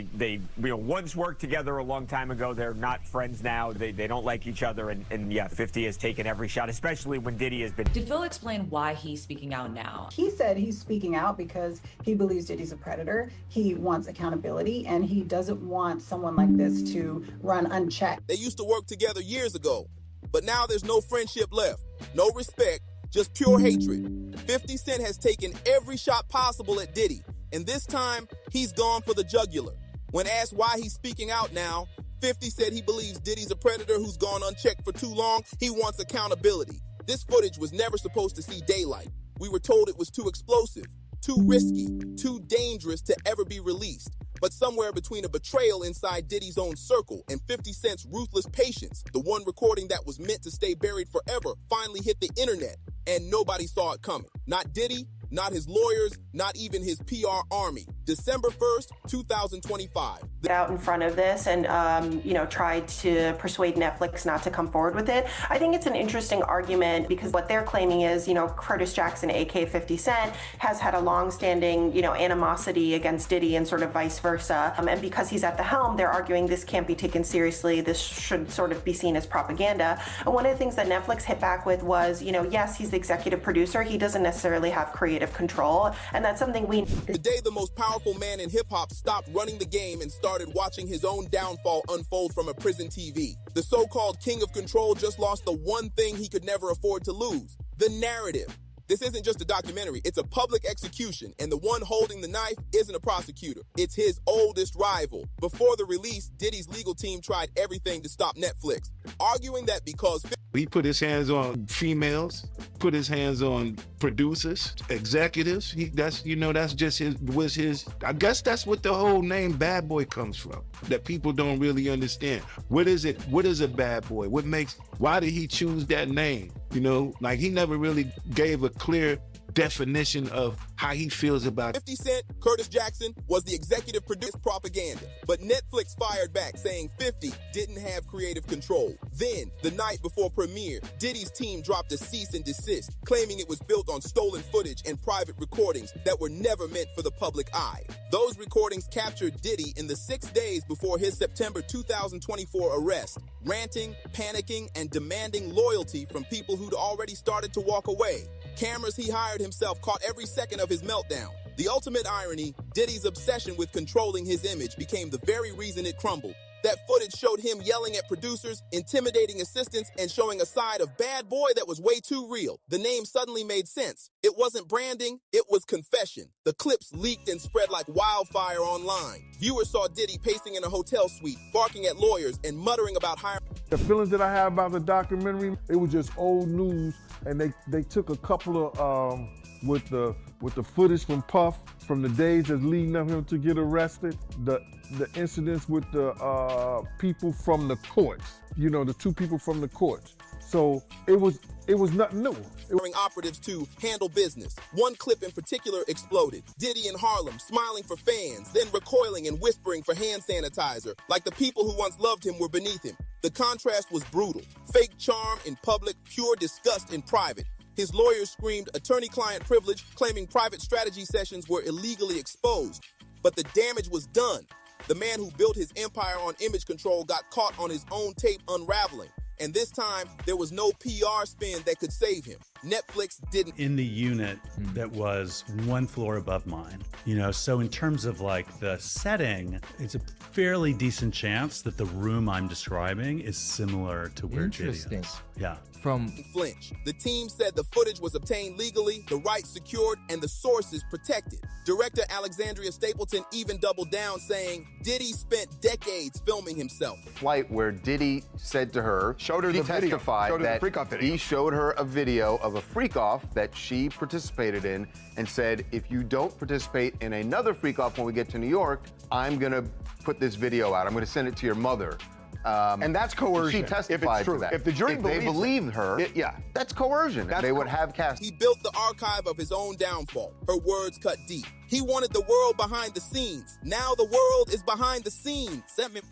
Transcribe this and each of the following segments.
They once worked together a long time ago. They're not friends now. They don't like each other. And yeah, 50 has taken every shot, especially when Diddy has been. Did Phil explain why he's speaking out now? He said he's speaking out because he believes Diddy's a predator. He wants accountability, and he doesn't want someone like this to run unchecked. They used to work together years ago, but now there's no friendship left, no respect, just pure hatred. 50 Cent has taken every shot possible at Diddy, and this time he's gone for the jugular. When asked why he's speaking out now, 50 said he believes Diddy's a predator who's gone unchecked for too long. He wants accountability. This footage was never supposed to see daylight. We were told it was too explosive, too risky, too dangerous to ever be released. But somewhere between a betrayal inside Diddy's own circle and 50 Cent's ruthless patience, the one recording that was meant to stay buried forever finally hit the internet, and nobody saw it coming. Not Diddy, not his lawyers, not even his PR army. December 1st, 2025. Out in front of this and, tried to persuade Netflix not to come forward with it. I think it's an interesting argument because what they're claiming is, Curtis Jackson, aka 50 Cent, has had a long-standing, animosity against Diddy and sort of vice versa. And because he's at the helm, they're arguing this can't be taken seriously. This should sort of be seen as propaganda. And one of the things that Netflix hit back with was, yes, he's the executive producer. He doesn't necessarily have creative control. And that's something we... The day the most powerful man in hip-hop stopped running the game and started watching his own downfall unfold from a prison TV. The so-called king of control just lost the one thing he could never afford to lose: the narrative. This isn't just a documentary, it's a public execution, and the one holding the knife isn't a prosecutor. It's his oldest rival. Before the release, Diddy's legal team tried everything to stop Netflix, arguing that because... He put his hands on females, put his hands on producers, executives. That's just his, I guess that's what the whole name Bad Boy comes from, that people don't really understand. What is it? What is a bad boy? Why did he choose that name? He never really gave a clear definition of how he feels about 50 Cent, Curtis Jackson was the executive producer propaganda, but Netflix fired back saying 50 didn't have creative control. Then, the night before premiere, Diddy's team dropped a cease and desist, claiming it was built on stolen footage and private recordings that were never meant for the public eye. Those recordings captured Diddy in the 6 days before his September 2024 arrest, ranting, panicking, and demanding loyalty from people who'd already started to walk away. Cameras he hired himself caught every second of his meltdown. The ultimate irony, Diddy's obsession with controlling his image became the very reason it crumbled. That footage showed him yelling at producers, intimidating assistants, and showing a side of Bad Boy that was way too real. The name suddenly made sense. It wasn't branding, it was confession. The clips leaked and spread like wildfire online. Viewers saw Diddy pacing in a hotel suite, barking at lawyers, and muttering about hiring. The feelings that I have about the documentary, it was just old news, and they took a couple of with the footage from Puff from the days that's leading up him to get arrested, the incidents with the people from the courts, the two people from the courts. So it was nothing new. Operatives to handle business. One clip in particular exploded. Diddy in Harlem smiling for fans, then recoiling and whispering for hand sanitizer, like the people who once loved him were beneath him. The contrast was brutal. Fake charm in public, pure disgust in private. His lawyers screamed attorney-client privilege, claiming private strategy sessions were illegally exposed. But the damage was done. The man who built his empire on image control got caught on his own tape unraveling. And this time, there was no PR spin that could save him. Netflix didn't. In the unit that was one floor above mine, so in terms of like the setting, it's a fairly decent chance that the room I'm describing is similar to where Diddy is. Yeah. Flinch. The team said the footage was obtained legally, the rights secured, and the sources protected. Director Alexandria Stapleton even doubled down, saying Diddy spent decades filming himself. Flight where Diddy said to her, showed her the video, that he showed her a video of a freak-off that she participated in and said, if you don't participate in another freak-off when we get to New York, I'm gonna put this video out. I'm gonna send it to your mother. And that's coercion. She testified to that. If the jury believed her, that's coercion. They would have cast. He built the archive of his own downfall. Her words cut deep. He wanted the world behind the scenes. Now the world is behind the scenes.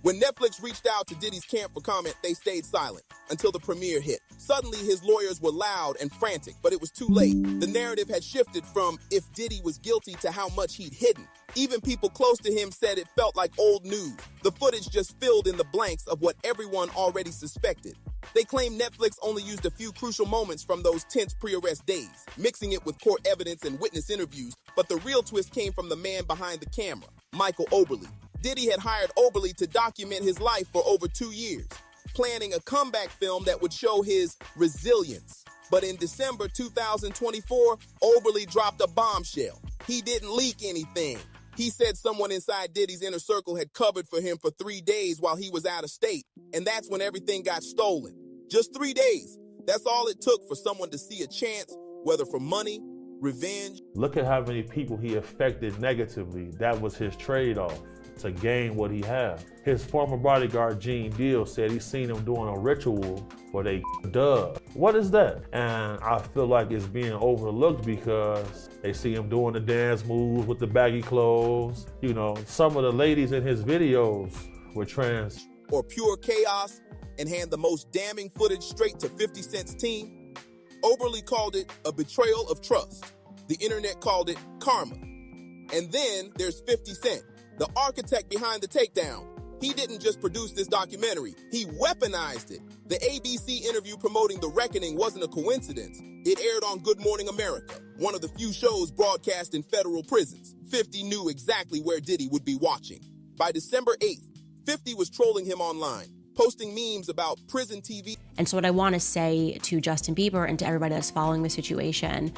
When Netflix reached out to Diddy's camp for comment, they stayed silent until the premiere hit. Suddenly, his lawyers were loud and frantic, but it was too late. The narrative had shifted from if Diddy was guilty to how much he'd hidden. Even people close to him said it felt like old news. The footage just filled in the blanks of what everyone already suspected. They claim Netflix only used a few crucial moments from those tense pre-arrest days, mixing it with court evidence and witness interviews, but the real twist came from the man behind the camera, Michael Oberle. Diddy had hired Oberle to document his life for over 2 years, planning a comeback film that would show his resilience. But in December 2024, Oberle dropped a bombshell. He didn't leak anything. He said someone inside Diddy's inner circle had covered for him for 3 days while he was out of state, and that's when everything got stolen. Just 3 days. That's all it took for someone to see a chance, whether for money, revenge. Look at how many people he affected negatively. That was his trade-off to gain what he had. His former bodyguard, Gene Deal, said he seen him doing a ritual where they dub. What is that? And I feel like it's being overlooked because they see him doing the dance moves with the baggy clothes. You know, some of the ladies in his videos were trans. Or pure chaos and hand the most damning footage straight to 50 Cent's team. Oberle called it a betrayal of trust. The internet called it karma. And then there's 50 Cent, the architect behind the takedown. He didn't just produce this documentary, he weaponized it. The ABC interview promoting The Reckoning wasn't a coincidence. It aired on Good Morning America, one of the few shows broadcast in federal prisons. 50 knew exactly where Diddy would be watching. By December 8th, 50 was trolling him online, posting memes about prison TV. And so what I want to say to Justin Bieber and to everybody that's following the situation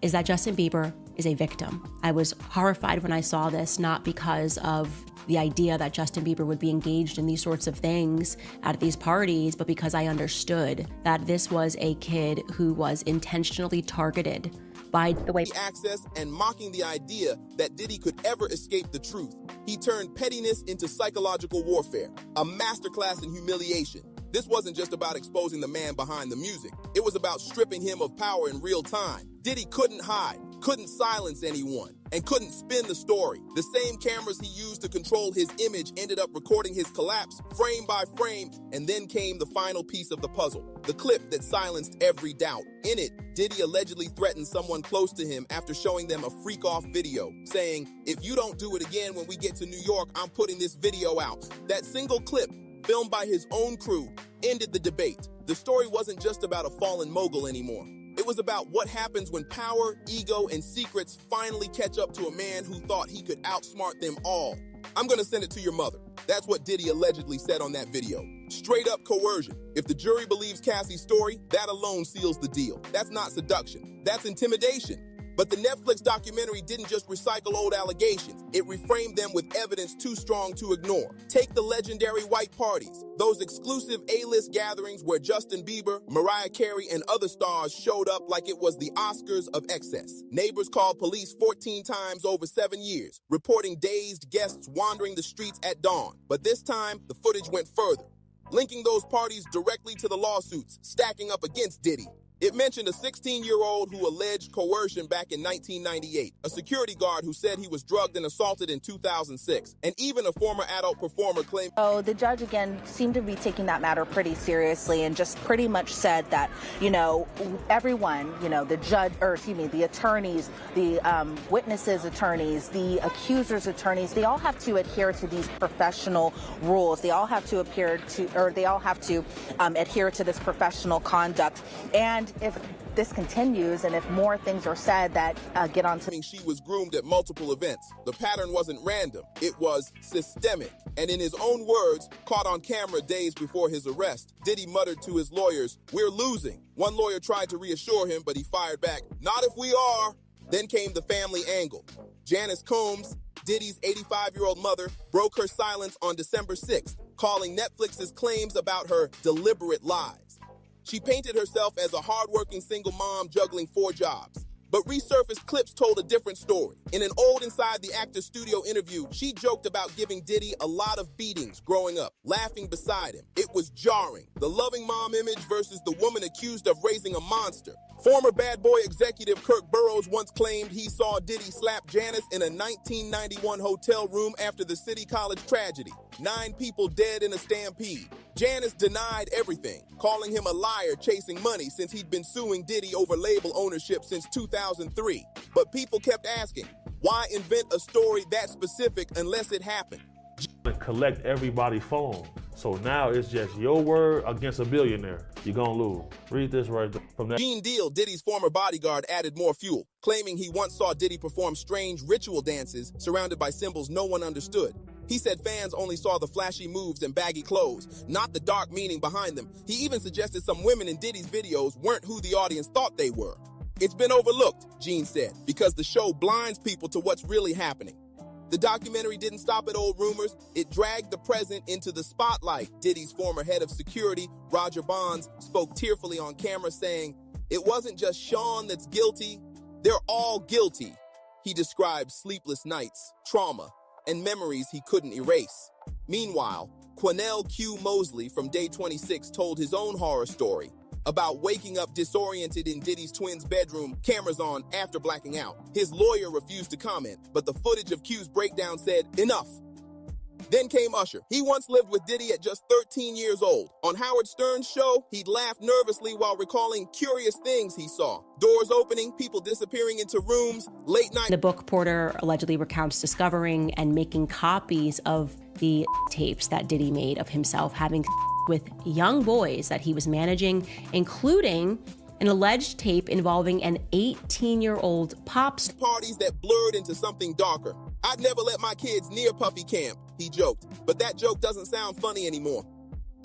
is that Justin Bieber is a victim. I was horrified when I saw this, not because of the idea that Justin Bieber would be engaged in these sorts of things at these parties, but because I understood that this was a kid who was intentionally targeted by the way access and mocking the idea that Diddy could ever escape the truth. He turned pettiness into psychological warfare, a masterclass in humiliation. This wasn't just about exposing the man behind the music. It was about stripping him of power in real time. Diddy couldn't hide, couldn't silence anyone, and couldn't spin the story. The same cameras he used to control his image ended up recording his collapse frame by frame, and then came the final piece of the puzzle, the clip that silenced every doubt. In it, Diddy allegedly threatened someone close to him after showing them a freak-off video, saying, "If you don't do it again when we get to New York, I'm putting this video out." That single clip, filmed by his own crew, ended the debate. The story wasn't just about a fallen mogul anymore. It was about what happens when power, ego, and secrets finally catch up to a man who thought he could outsmart them all. "I'm gonna send it to your mother." That's what Diddy allegedly said on that video. Straight up coercion. If the jury believes Cassie's story, that alone seals the deal. That's not seduction. That's intimidation. But the Netflix documentary didn't just recycle old allegations. It reframed them with evidence too strong to ignore. Take the legendary white parties, those exclusive A-list gatherings where Justin Bieber, Mariah Carey, and other stars showed up like it was the Oscars of excess. Neighbors called police 14 times over 7 years, reporting dazed guests wandering the streets at dawn. But this time, the footage went further, linking those parties directly to the lawsuits, stacking up against Diddy. It mentioned a 16-year-old who alleged coercion back in 1998, a security guard who said he was drugged and assaulted in 2006, and even a former adult performer claimed. Oh, the judge, again, seemed to be taking that matter pretty seriously and just pretty much said that, everyone, the judge, the attorneys, the witnesses' attorneys, the accusers' attorneys, they all have to adhere to these professional rules. They all have to adhere to this professional conduct. And if this continues and if more things are said that get onto... She was groomed at multiple events. The pattern wasn't random. It was systemic. And in his own words, caught on camera days before his arrest, Diddy muttered to his lawyers, "We're losing." One lawyer tried to reassure him, but he fired back, "Not if we are." Then came the family angle. Janice Combs, Diddy's 85-year-old mother, broke her silence on December 6th, calling Netflix's claims about her deliberate lies. She painted herself as a hardworking single mom juggling 4 jobs. But resurfaced clips told a different story. In an old Inside the Actor studio interview, she joked about giving Diddy a lot of beatings growing up, laughing beside him. It was jarring. The loving mom image versus the woman accused of raising a monster. Former Bad Boy executive Kirk Burrows once claimed he saw Diddy slap Janice in a 1991 hotel room after the City College tragedy. 9 people dead in a stampede. Janice denied everything, calling him a liar chasing money since he'd been suing Diddy over label ownership since 2003. But people kept asking, Why invent a story that specific unless it happened? And collect everybody's phone. So now it's just your word against a billionaire. You're gonna lose. Read this right there. From that. Gene Deal, Diddy's former bodyguard, added more fuel, claiming he once saw Diddy perform strange ritual dances surrounded by symbols no one understood. He said fans only saw the flashy moves and baggy clothes, not the dark meaning behind them. He even suggested some women in Diddy's videos weren't who the audience thought they were. It's been overlooked, Gene said, because the show blinds people to what's really happening. The documentary didn't stop at old rumors. It dragged the present into the spotlight. Diddy's former head of security, Roger Bonds, spoke tearfully on camera saying, "It wasn't just Sean that's guilty. They're all guilty." He described sleepless nights, trauma, and memories he couldn't erase. Meanwhile, Quinell Q. Mosley from Day 26 told his own horror story about waking up disoriented in Diddy's twins' bedroom, cameras on, after blacking out. His lawyer refused to comment, but the footage of Q's breakdown said, "Enough." Then came Usher. He once lived with Diddy at just 13 years old. On Howard Stern's show, he'd laugh nervously while recalling curious things he saw. Doors opening, people disappearing into rooms, late night. The book Porter allegedly recounts discovering and making copies of the tapes that Diddy made of himself having with young boys that he was managing, including an alleged tape involving an 18-year-old pop star. Parties that blurred into something darker. "I'd never let my kids near Puffy Camp," he joked. But that joke doesn't sound funny anymore.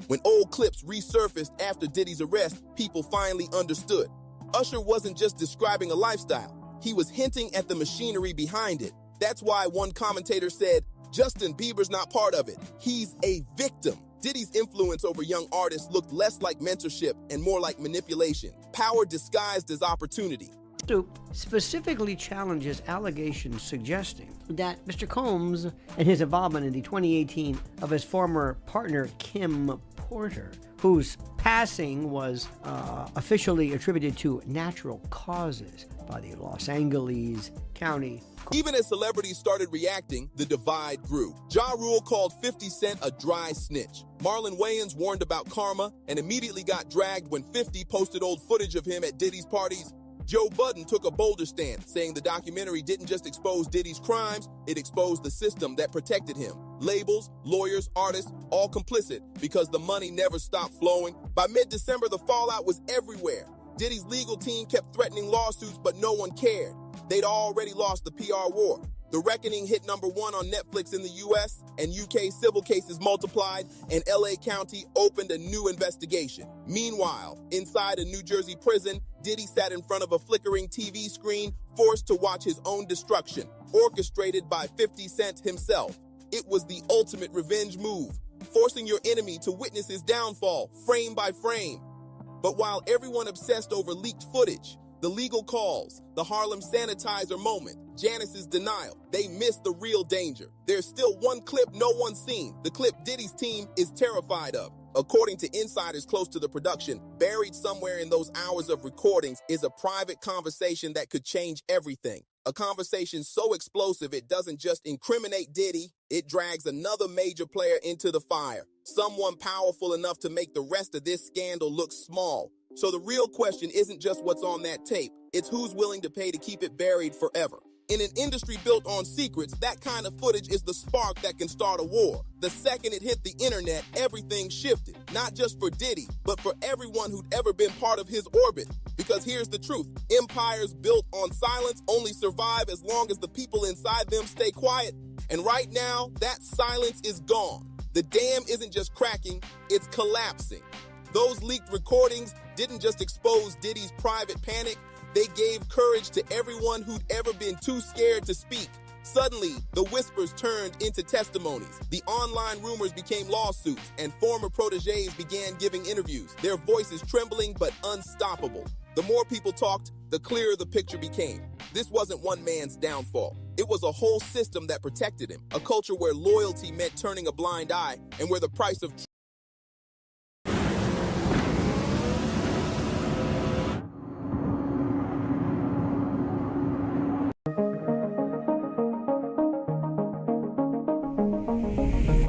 When old clips resurfaced after Diddy's arrest, people finally understood. Usher wasn't just describing a lifestyle. He was hinting at the machinery behind it. That's why one commentator said, "Justin Bieber's not part of it. He's a victim." Diddy's influence over young artists looked less like mentorship and more like manipulation. Power disguised as opportunity. To specifically challenges allegations suggesting that Mr. Combs and his involvement in the 2018 of his former partner Kim Porter, whose passing was officially attributed to natural causes by the Los Angeles County. Even as celebrities started reacting, the divide grew. Ja Rule called 50 Cent a dry snitch. Marlon Wayans warned about karma and immediately got dragged when 50 posted old footage of him at Diddy's parties. Joe Budden took a bolder stance, saying the documentary didn't just expose Diddy's crimes, it exposed the system that protected him. Labels, lawyers, artists, all complicit because the money never stopped flowing. By mid-December, the fallout was everywhere. Diddy's legal team kept threatening lawsuits, but no one cared. They'd already lost the PR war. The Reckoning hit #1 on Netflix in the US, and UK civil cases multiplied, and LA County opened a new investigation. Meanwhile, inside a New Jersey prison, Diddy sat in front of a flickering TV screen, forced to watch his own destruction, orchestrated by 50 Cent himself. It was the ultimate revenge move, forcing your enemy to witness his downfall, frame by frame. But while everyone obsessed over leaked footage, the legal calls, the Harlem sanitizer moment, Janice's denial, they missed the real danger. There's still one clip no one's seen, the clip Diddy's team is terrified of. According to insiders close to the production, buried somewhere in those hours of recordings is a private conversation that could change everything. A conversation so explosive it doesn't just incriminate Diddy, it drags another major player into the fire. Someone powerful enough to make the rest of this scandal look small. So the real question isn't just what's on that tape, it's who's willing to pay to keep it buried forever. In an industry built on secrets, that kind of footage is the spark that can start a war. The second it hit the internet, everything shifted. Not just for Diddy, but for everyone who'd ever been part of his orbit. Because here's the truth, empires built on silence only survive as long as the people inside them stay quiet. And right now, that silence is gone. The dam isn't just cracking, it's collapsing. Those leaked recordings didn't just expose Diddy's private panic, they gave courage to everyone who'd ever been too scared to speak. Suddenly, the whispers turned into testimonies. The online rumors became lawsuits, and former protégés began giving interviews, their voices trembling but unstoppable. The more people talked, the clearer the picture became. This wasn't one man's downfall. It was a whole system that protected him, a culture where loyalty meant turning a blind eye, and where the price of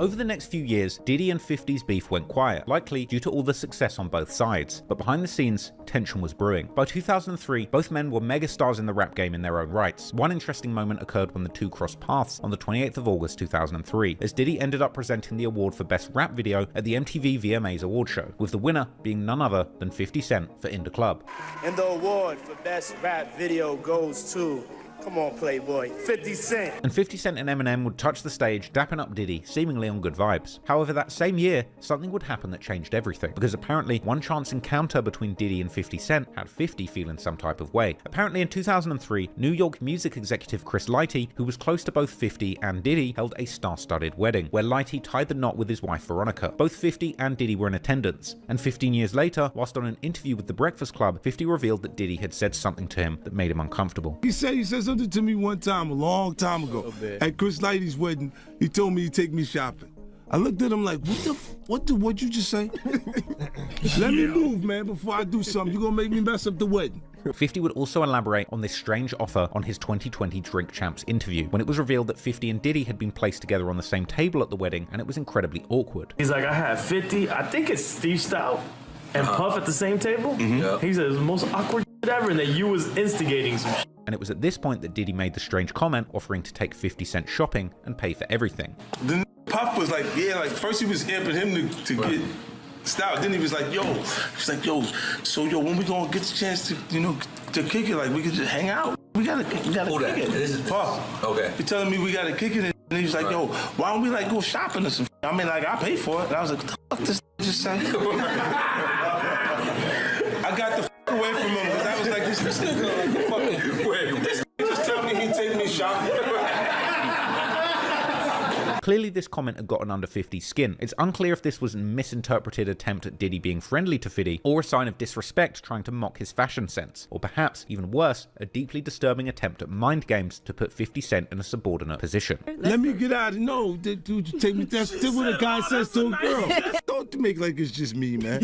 Over the next few years, Diddy and 50's beef went quiet, likely due to all the success on both sides. But behind the scenes, tension was brewing. By 2003, both men were megastars in the rap game in their own rights. One interesting moment occurred when the two crossed paths on the 28th of August 2003, as Diddy ended up presenting the award for Best Rap Video at the MTV VMAs award show, with the winner being none other than 50 Cent for In Da Club. And the award for Best Rap Video goes to, come on, Playboy, 50 Cent. And 50 Cent and Eminem would touch the stage, dapping up Diddy, seemingly on good vibes. However, that same year, something would happen that changed everything, because apparently one chance encounter between Diddy and 50 Cent had 50 feeling some type of way. Apparently in 2003, New York music executive Chris Lighty, who was close to both 50 and Diddy, held a star-studded wedding, where Lighty tied the knot with his wife Veronica. Both 50 and Diddy were in attendance, and 15 years later, whilst on an interview with The Breakfast Club, 50 revealed that Diddy had said something to him that made him uncomfortable. He said something to me one time, a long time ago, at Chris Lighty's wedding. He told me he'd take me shopping. I looked at him like, what'd you just say? Let me move, man, before I do something. You're gonna make me mess up the wedding. 50 would also elaborate on this strange offer on his 2020 Drink Champs interview, when it was revealed that 50 and Diddy had been placed together on the same table at the wedding, and it was incredibly awkward. He's like, I had 50, I think it's Steve Stout, and Puff at the same table. He said it was the most awkward shit ever, and that you was instigating some shit. And it was at this point that Diddy made the strange comment, offering to take 50 Cent shopping and pay for everything. Then Puff was like, yeah, like first he was amping him to get Stout. Then he was like, so when we gonna get the chance to, to kick it, like we could just hang out. We gotta kick it. This is Puff. Okay. You're telling me we gotta kick it, and he was like, why don't we like go shopping or some? I mean, like I pay for it. And I was like, what the fuck this just say? I got the fuck away from him because I was like, this nigga like fucking. Wait, this just tell me he'd take me shopping. Clearly this comment had gotten under 50's skin. It's unclear if this was a misinterpreted attempt at Diddy being friendly to 50, or a sign of disrespect trying to mock his fashion sense, or perhaps, even worse, a deeply disturbing attempt at mind games to put 50 Cent in a subordinate position. Let me get out of no, dude, take me. That's what a guy says to a girl. Don't make like it's just me, man.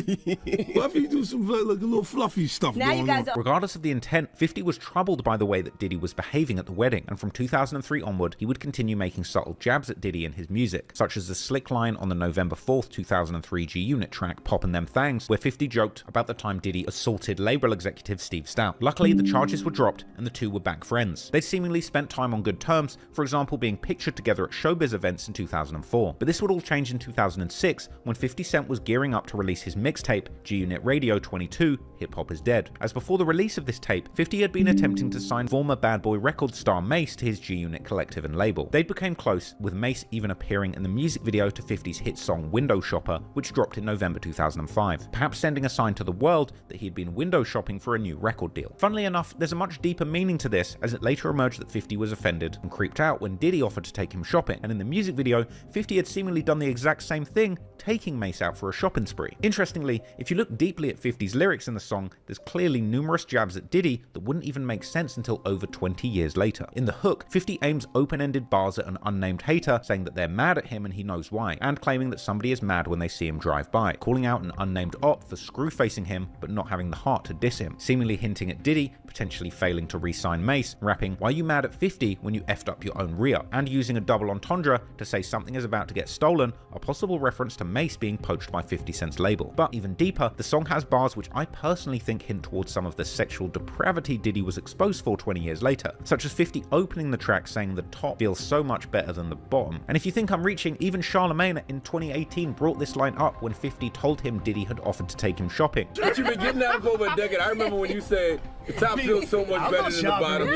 What if you do some like a little fluffy stuff going on? Regardless of the intent, 50 was troubled by the way that Diddy was behaving at the wedding, and from 2003 onward, he would continue making subtle jabs at Diddy in his music, such as the slick line on the November 4th, 2003 G-Unit track Poppin' Them Thangs, where 50 joked about the time Diddy assaulted label executive Steve Stout. Luckily, the charges were dropped and the two were back friends. They'd seemingly spent time on good terms, for example being pictured together at showbiz events in 2004. But this would all change in 2006 when 50 Cent was gearing up to release his mixtape, G-Unit Radio 22, Hip Hop is Dead. As before the release of this tape, 50 had been attempting to sign former Bad Boy Records star Mace to his G-Unit collective and label. They became close, with Mace even appearing in the music video to 50's hit song Window Shopper, which dropped in November 2005, perhaps sending a sign to the world that he had been window shopping for a new record deal. Funnily enough, there's a much deeper meaning to this, as it later emerged that 50 was offended and creeped out when Diddy offered to take him shopping, and in the music video, 50 had seemingly done the exact same thing, taking Mace out for a shopping spree. Interestingly, if you look deeply at 50's lyrics in the song, there's clearly numerous jabs at Diddy that wouldn't even make sense until over 20 years later. In the hook, 50 aims open-ended bars at an unnamed hater, saying that they're mad at him and he knows why, and claiming that somebody is mad when they see him drive by, calling out an unnamed op for screw-facing him but not having the heart to diss him, seemingly hinting at Diddy potentially failing to re-sign Mace, rapping, "Why you mad at 50 when you effed up your own rear?" and using a double entendre to say something is about to get stolen, a possible reference to Mace being poached by 50 Cent's label. But even deeper, the song has bars which I personally think hint towards some of the sexual depravity Diddy was exposed for 20 years later, such as 50 opening the track saying the top feels so much better than the bottom. And if you think I'm reaching, even Charlemagne in 2018 brought this line up when 50 told him Diddy had offered to take him shopping. But you've been getting at it for over a decade. I remember when you said the top feels so much better than the bottom.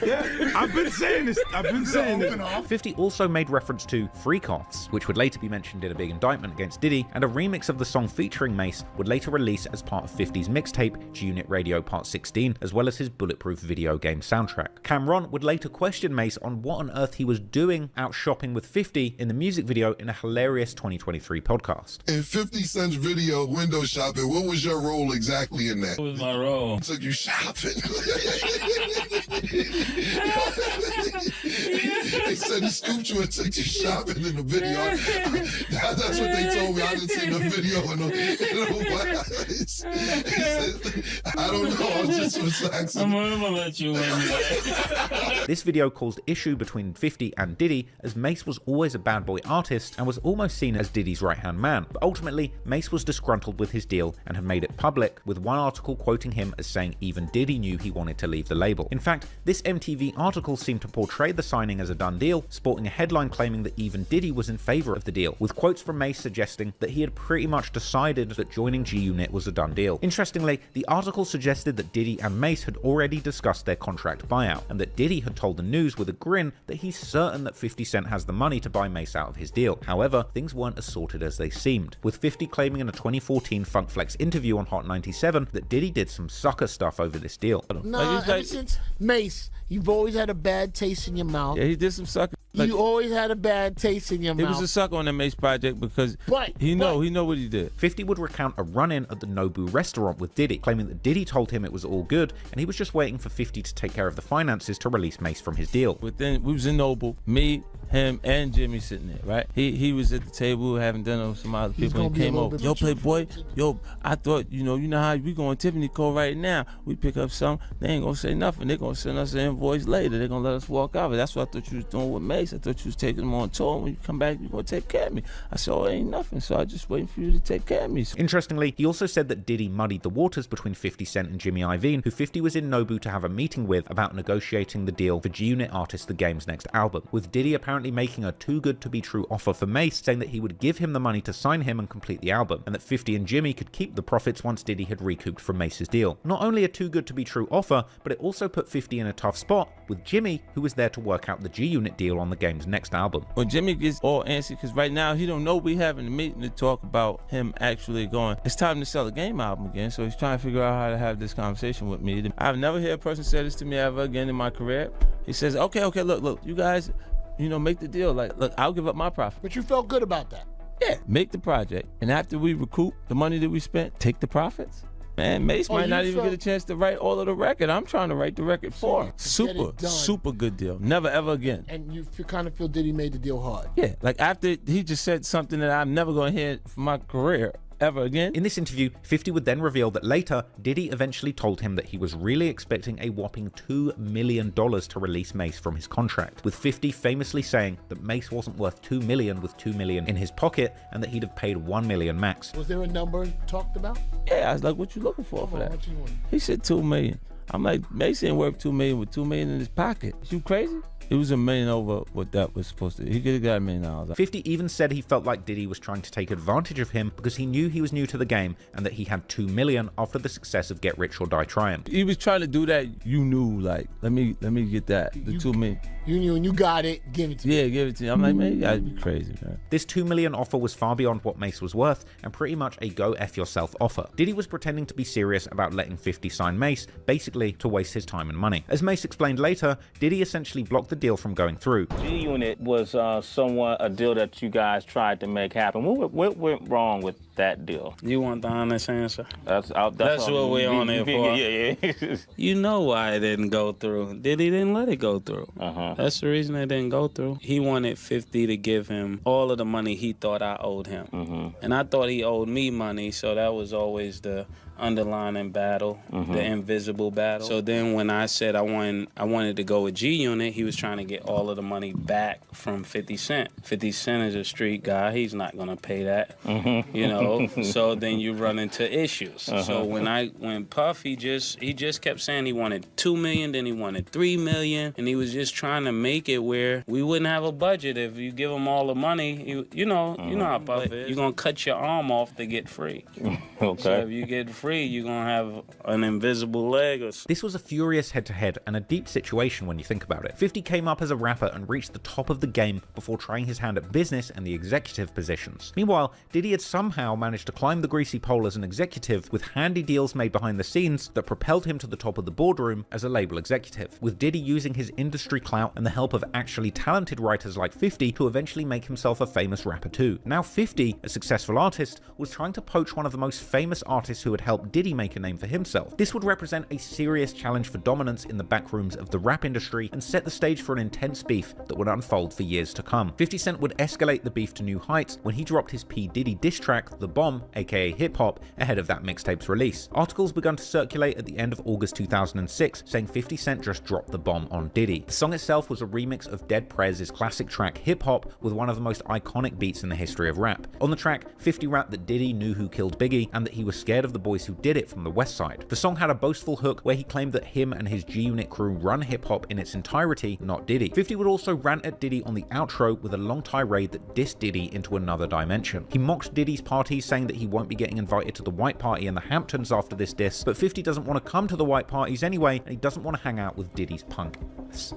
Yeah, I've been saying this. 50 also made reference to freak-offs, which would later be mentioned in a big indictment against Diddy, and a remix of the song featuring Mace would later release as part of 50's mixtape, G-Unit Radio Part 16, as well as his bulletproof video game soundtrack. Cameron would later question Mace on what on earth he was doing out shopping with 50 in the music video in a hilarious 2023 podcast. In 50 Cent's video, Window Shopping, what was your role exactly in that? What was my role? Took you shopping. They said he scooped you and took you shopping in the video. That's what they told me. I didn't see the video in the he said, I don't know. I just was asking. I'm gonna let you in. This video caused issue between 50 and Diddy, as Mace was always a bad boy artist and was almost seen as Diddy's right-hand man. But ultimately, Mace was disgruntled with his deal and had made it public, with one article quoting him as saying even Diddy knew he wanted to leave the label. In fact, this MTV article seemed to portray the signing as a done deal, sporting a headline claiming that even Diddy was in favor of the deal, with quotes from Mace suggesting that he had pretty much decided that joining G-Unit was a done deal. Interestingly, the article suggested that Diddy and Mace had already discussed their contract buyout, and that Diddy had told the news with a grin that he's certain that 50 Cent has the money to buy Mace out of his deal. However, things weren't as sorted as they seemed, with 50 claiming in a 2014 Funk Flex interview on Hot 97 that Diddy did some sucker stuff over this deal. No, ever since Mace, you've always had a bad taste in your mouth. Yeah, he did some sucker. You always had a bad taste in your mouth. He was a sucker on the Mace project because he know what he did. 50 would recount a run-in at the Nobu restaurant with Diddy, claiming that Diddy told him it was all good and he was just waiting for 50 to take care of the finances to release Mace from his deal. But then we was in Nobu, me, him, and Jimmy sitting there, right? He was at the table having dinner with some other people and came over. Yo, Playboy, yo, I thought, you know how we going Tiffany Cole right now. We pick up something, they ain't gonna say nothing. They gonna send us an invoice later. They gonna let us walk out. That's what I thought you was doing with Mace. I thought you was taking him on tour. When you come back, you gonna take care of me. I said, oh, it ain't nothing. So I just waiting for you to take care of me. Interestingly, he also said that Diddy muddied the waters between 50 Cent and Jimmy Iovine, who 50 was in Nobu to have a meeting with about negotiating the deal for G-Unit artist The Game's next album, with Diddy apparently making a too good to be true offer for Mace, saying that he would give him the money to sign him and complete the album, and that 50 and Jimmy could keep the profits once Diddy had recouped from Mace's deal. Not only a too good to be true offer, but it also put 50 in a tough spot with Jimmy, who was there to work out the G-Unit deal on The Game's next album. When Jimmy gets all antsy, because right now he don't know we having a meeting to talk about him actually going, it's time to sell the Game album again, so he's trying to figure out how to have this conversation with me. I've never heard a person say this to me ever again in my career. He says, okay, look, you guys, make the deal. Like, look, I'll give up my profit. But you felt good about that? Yeah, make the project. And after we recoup the money that we spent, take the profits. Man, Mace might not even get a chance to write all of the record. I'm trying to write the record for him. Super good deal. Never, ever again. And you kind of feel Diddy made the deal hard? Yeah, like after he just said something that I'm never going to hear from my career ever again. In this interview, 50 would then reveal that later, Diddy eventually told him that he was really expecting a whopping $2 million to release Mace from his contract, with 50 famously saying that Mace wasn't worth $2 million with $2 million in his pocket and that he'd have paid $1 million max. Was there a number talked about? Yeah, I was like, what you looking for that? What you want? He said $2 million. I'm like, Mace ain't worth $2 million with $2 million in his pocket. You crazy? It was $1 million over what that was supposed to. He could have got $1 million. 50 even said he felt like Diddy was trying to take advantage of him because he knew he was new to the game and that he had $2 million after the success of Get Rich or Die Trying. He was trying to do that. You knew, like, let me get that. The $2 million. You knew and you got it. Give it to me. Yeah, give it to me. I'm like, man, you gotta be crazy, man. This $2 million offer was far beyond what Mace was worth and pretty much a go F yourself offer. Diddy was pretending to be serious about letting 50 sign Mace, basically to waste his time and money. As Mace explained later, Diddy essentially blocked the deal from going through. G-Unit was somewhat a deal that you guys tried to make happen. What went wrong with that deal? You want the honest answer? That's what we're on here for. Yeah. You know why it didn't go through. Diddy didn't let it go through. That's the reason it didn't go through. He wanted 50 to give him all of the money he thought I owed him. And I thought he owed me money, so that was always the underlining battle, the invisible battle. So then when I said I wanted to go with G-Unit, he was trying to get all of the money back from 50 Cent. 50 Cent is a street guy. He's not going to pay that, you know? So then you run into issues. So when Puff, he just kept saying he wanted $2 million, then he wanted $3 million, and he was just trying to make it where we wouldn't have a budget if you give him all the money. You know how Puff is. You're going to cut your arm off to get free. Okay. So if you get free, you're going to have an invisible leg. This was a furious head-to-head and a deep situation when you think about it. 50 came up as a rapper and reached the top of the game before trying his hand at business and the executive positions. Meanwhile, Diddy had somehow managed to climb the greasy pole as an executive with handy deals made behind the scenes that propelled him to the top of the boardroom as a label executive, with Diddy using his industry clout and the help of actually talented writers like 50 to eventually make himself a famous rapper too. Now 50, a successful artist, was trying to poach one of the most famous artists who had held help Diddy make a name for himself. This would represent a serious challenge for dominance in the backrooms of the rap industry and set the stage for an intense beef that would unfold for years to come. 50 Cent would escalate the beef to new heights when he dropped his P. Diddy diss track, The Bomb, aka Hip Hop, ahead of that mixtape's release. Articles began to circulate at the end of August 2006 saying 50 Cent just dropped the bomb on Diddy. The song itself was a remix of Dead Prez's classic track Hip Hop with one of the most iconic beats in the history of rap. On the track, 50 rapped that Diddy knew who killed Biggie and that he was scared of the boys who did it from the West Side. The song had a boastful hook where he claimed that him and his G-Unit crew run hip hop in its entirety, not Diddy. 50 would also rant at Diddy on the outro with a long tirade that dissed Diddy into another dimension. He mocked Diddy's party, saying that he won't be getting invited to the white party in the Hamptons after this diss, but 50 doesn't want to come to the white parties anyway, and he doesn't want to hang out with Diddy's punk.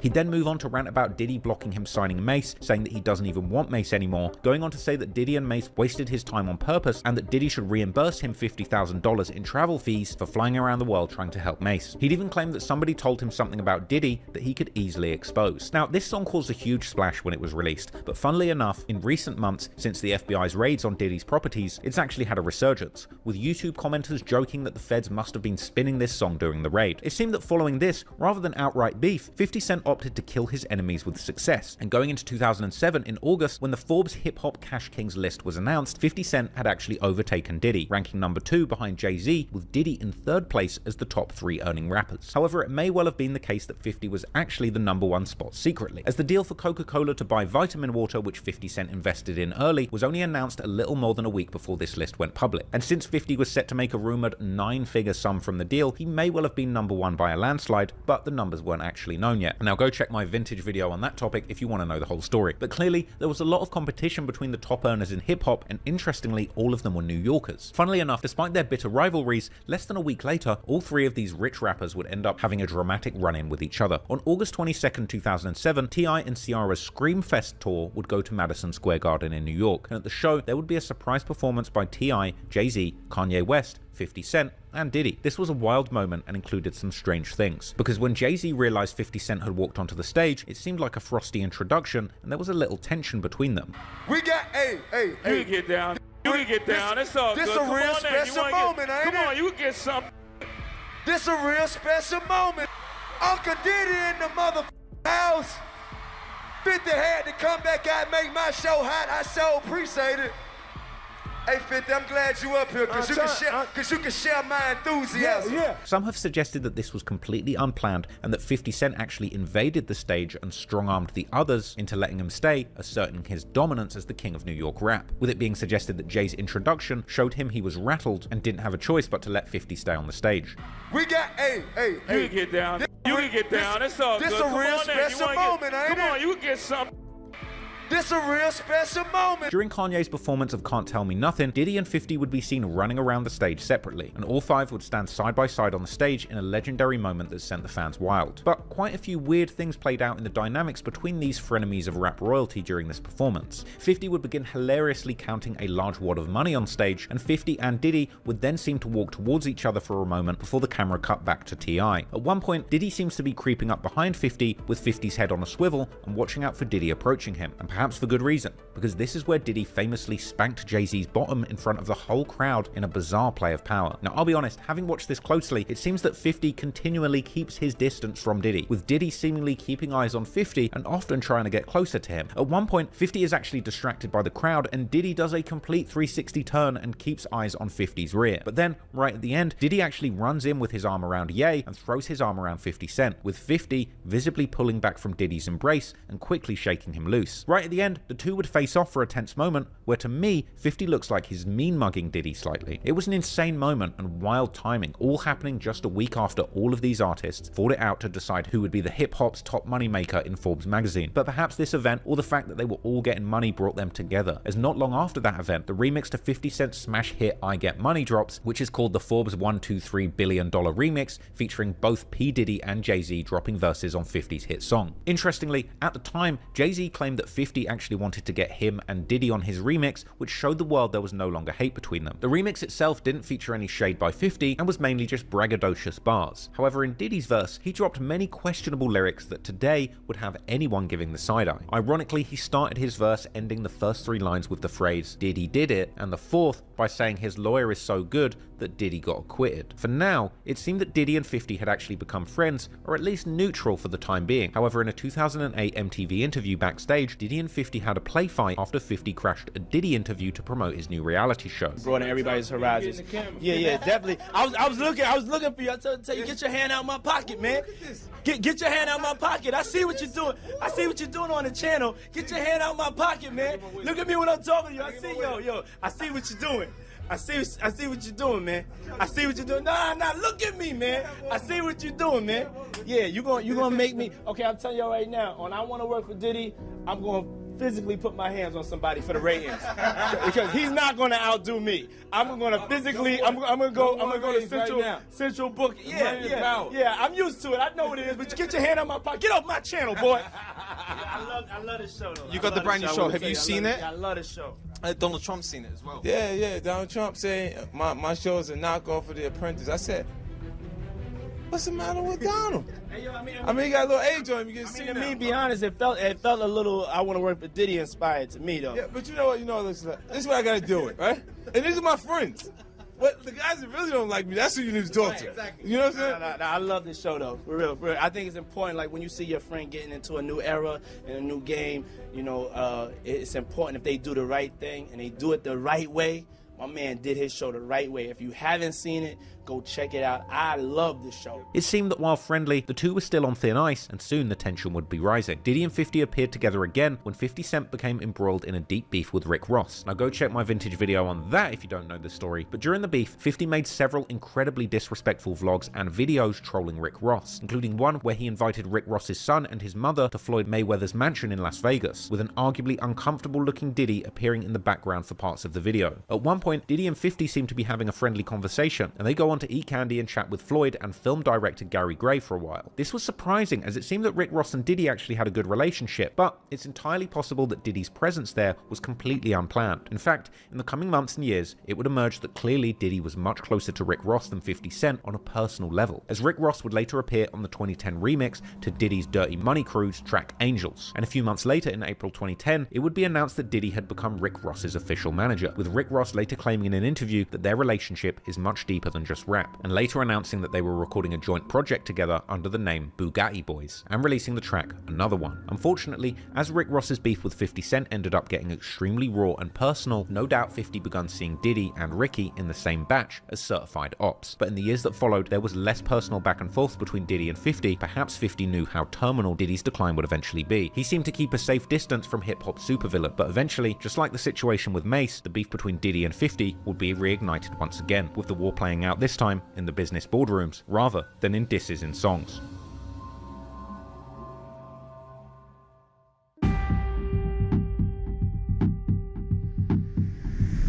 He'd then move on to rant about Diddy blocking him signing Mace, saying that he doesn't even want Mace anymore, going on to say that Diddy and Mace wasted his time on purpose and that Diddy should reimburse him $50,000 in travel fees for flying around the world trying to help Mace. He'd even claimed that somebody told him something about Diddy that he could easily expose. Now, this song caused a huge splash when it was released, but funnily enough, in recent months, since the FBI's raids on Diddy's properties, it's actually had a resurgence, with YouTube commenters joking that the feds must have been spinning this song during the raid. It seemed that following this, rather than outright beef, 50 Cent opted to kill his enemies with success, and going into 2007, in August, when the Forbes Hip Hop Cash Kings list was announced, 50 Cent had actually overtaken Diddy, ranking number 2 behind Jay-Z, with Diddy in 3rd place as the top 3 earning rappers. However, it may well have been the case that 50 was actually the number 1 spot secretly, as the deal for Coca-Cola to buy vitamin water, which 50 Cent invested in early, was only announced a little more than a week before this list went public. And since 50 was set to make a rumored 9-figure sum from the deal, he may well have been number 1 by a landslide, but the numbers weren't actually known yet. Now go check my vintage video on that topic if you want to know the whole story. But clearly, there was a lot of competition between the top earners in hip-hop, and interestingly, all of them were New Yorkers. Funnily enough, despite their bitter rivalries, less than a week later, all 3 of these rich rappers would end up having a dramatic run-in with each other. On August 22nd, 2007, T.I. and Ciara's Screamfest tour would go to Madison Square Garden in New York, and at the show, there would be a surprise performance by T.I., Jay-Z, Kanye West, 50 Cent, and Diddy. This was a wild moment and included some strange things, because when Jay-Z realized 50 Cent had walked onto the stage, it seemed like a frosty introduction, and there was a little tension between them. We got, hey. You can get down. You can get down. It's all good. This a real special moment, ain't it? Come on, you can get something. This a real special moment. Uncle Diddy in the motherfucking house. 50 had to come back out and make my show hot. I so appreciate it. Hey 50, I'm glad you up here because you can share my enthusiasm. Yeah. Some have suggested that this was completely unplanned and that 50 Cent actually invaded the stage and strong-armed the others into letting him stay, asserting his dominance as the king of New York rap, with it being suggested that Jay's introduction showed him he was rattled and didn't have a choice but to let 50 stay on the stage. We got, hey. You can get down. You can get down. It's all good. This a real special moment, ain't it? Come on, you can get something. This a real special moment. During Kanye's performance of Can't Tell Me Nothing, Diddy and 50 would be seen running around the stage separately, and all 5 would stand side by side on the stage in a legendary moment that sent the fans wild. But quite a few weird things played out in the dynamics between these frenemies of rap royalty during this performance. 50 would begin hilariously counting a large wad of money on stage, and 50 and Diddy would then seem to walk towards each other for a moment before the camera cut back to T.I. At one point, Diddy seems to be creeping up behind 50 with 50's head on a swivel and watching out for Diddy approaching him, and perhaps for good reason, because this is where Diddy famously spanked Jay-Z's bottom in front of the whole crowd in a bizarre play of power. Now, I'll be honest, having watched this closely, it seems that 50 continually keeps his distance from Diddy, with Diddy seemingly keeping eyes on 50 and often trying to get closer to him. At one point, 50 is actually distracted by the crowd, and Diddy does a complete 360 turn and keeps eyes on 50's rear. But then, right at the end, Diddy actually runs in with his arm around Ye and throws his arm around 50 Cent, with 50 visibly pulling back from Diddy's embrace and quickly shaking him loose. Right at the end, the two would face off for a tense moment where, to me, 50 looks like he's mean-mugging Diddy slightly. It was an insane moment and wild timing, all happening just a week after all of these artists fought it out to decide who would be the hip-hop's top moneymaker in Forbes magazine. But perhaps this event, or the fact that they were all getting money, brought them together, as not long after that event, the remix to 50 Cent's smash hit I Get Money drops, which is called the Forbes $123 billion remix, featuring both P. Diddy and Jay-Z dropping verses on 50's hit song. Interestingly, at the time, Jay-Z claimed that 50 50 actually wanted to get him and Diddy on his remix, which showed the world there was no longer hate between them. The remix itself didn't feature any shade by 50 and was mainly just braggadocious bars. However, in Diddy's verse, he dropped many questionable lyrics that today would have anyone giving the side eye. Ironically, he started his verse ending the first 3 lines with the phrase, "Diddy did it," and the 4th by saying his lawyer is so good that Diddy got acquitted. For now, it seemed that Diddy and 50 had actually become friends, or at least neutral for the time being. However, in a 2008 MTV interview backstage, Diddy and 50 had a play fight after 50 crashed a Diddy interview to promote his new reality show. Broaden everybody's horizons. Yeah, definitely. I was looking for you. I tell you, get your hand out my pocket, man. Get your hand out my pocket. I see what you're doing. I see what you're doing on the channel. Get your hand out my pocket, man. Look at me when I'm talking to you. I see, yo. I see what you're doing. I see what you're doing, man. I see what you're doing. Nah, look at me, man. I see what you're doing, man. Yeah, you gonna make me. Okay, I'm telling you right now. When I want to work for Diddy, I'm gonna physically put my hands on somebody for the ratings because he's not gonna outdo me. I'm gonna physically. I'm gonna go to Central Book. Yeah. I'm used to it. I know what it is. But get your hand on my pocket. Get off my channel, boy. I love this show, though. You got the brand new show. Have you seen it? I love this show. Donald Trump's seen it as well. Yeah. Donald Trump saying my show is a knockoff of The Apprentice. I said, what's the matter with Donald? Hey, yo, I mean, he got a little age on him. You can see. To me, be honest, it felt a little. I want to work for Diddy inspired to me, though. Yeah, but you know what? This is what I got to do it, right? And these are my friends. But the guys that really don't like me, that's who you need to talk to. Exactly. You know what I'm saying? I love this show, though. For real. I think it's important, like, when you see your friend getting into a new era and a new game, it's important if they do the right thing and they do it the right way. My man did his show the right way. If you haven't seen it, go check it out. I love this show. It seemed that while friendly, the two were still on thin ice, and soon the tension would be rising. Diddy and 50 appeared together again when 50 Cent became embroiled in a deep beef with Rick Ross. Now go check my vintage video on that if you don't know the story, but during the beef, 50 made several incredibly disrespectful vlogs and videos trolling Rick Ross, including one where he invited Rick Ross's son and his mother to Floyd Mayweather's mansion in Las Vegas, with an arguably uncomfortable looking Diddy appearing in the background for parts of the video. At one point, Diddy and 50 seem to be having a friendly conversation, and they go on to eat candy and chat with Floyd and film director Gary Gray for a while. This was surprising, as it seemed that Rick Ross and Diddy actually had a good relationship, but it's entirely possible that Diddy's presence there was completely unplanned. In fact, in the coming months and years, it would emerge that clearly Diddy was much closer to Rick Ross than 50 Cent on a personal level, as Rick Ross would later appear on the 2010 remix to Diddy's Dirty Money Crew's track Angels. And a few months later, in April 2010, it would be announced that Diddy had become Rick Ross's official manager, with Rick Ross later claiming in an interview that their relationship is much deeper than just rap, and later announcing that they were recording a joint project together under the name Bugatti Boys, and releasing the track Another One. Unfortunately, as Rick Ross's beef with 50 Cent ended up getting extremely raw and personal, no doubt 50 begun seeing Diddy and Ricky in the same batch as certified ops. But in the years that followed, there was less personal back and forth between Diddy and 50. Perhaps 50 knew how terminal Diddy's decline would eventually be. He seemed to keep a safe distance from hip-hop supervillain, but eventually, just like the situation with Mace, the beef between Diddy and 50 would be reignited once again, with the war playing out this time in the business boardrooms rather than in disses in songs.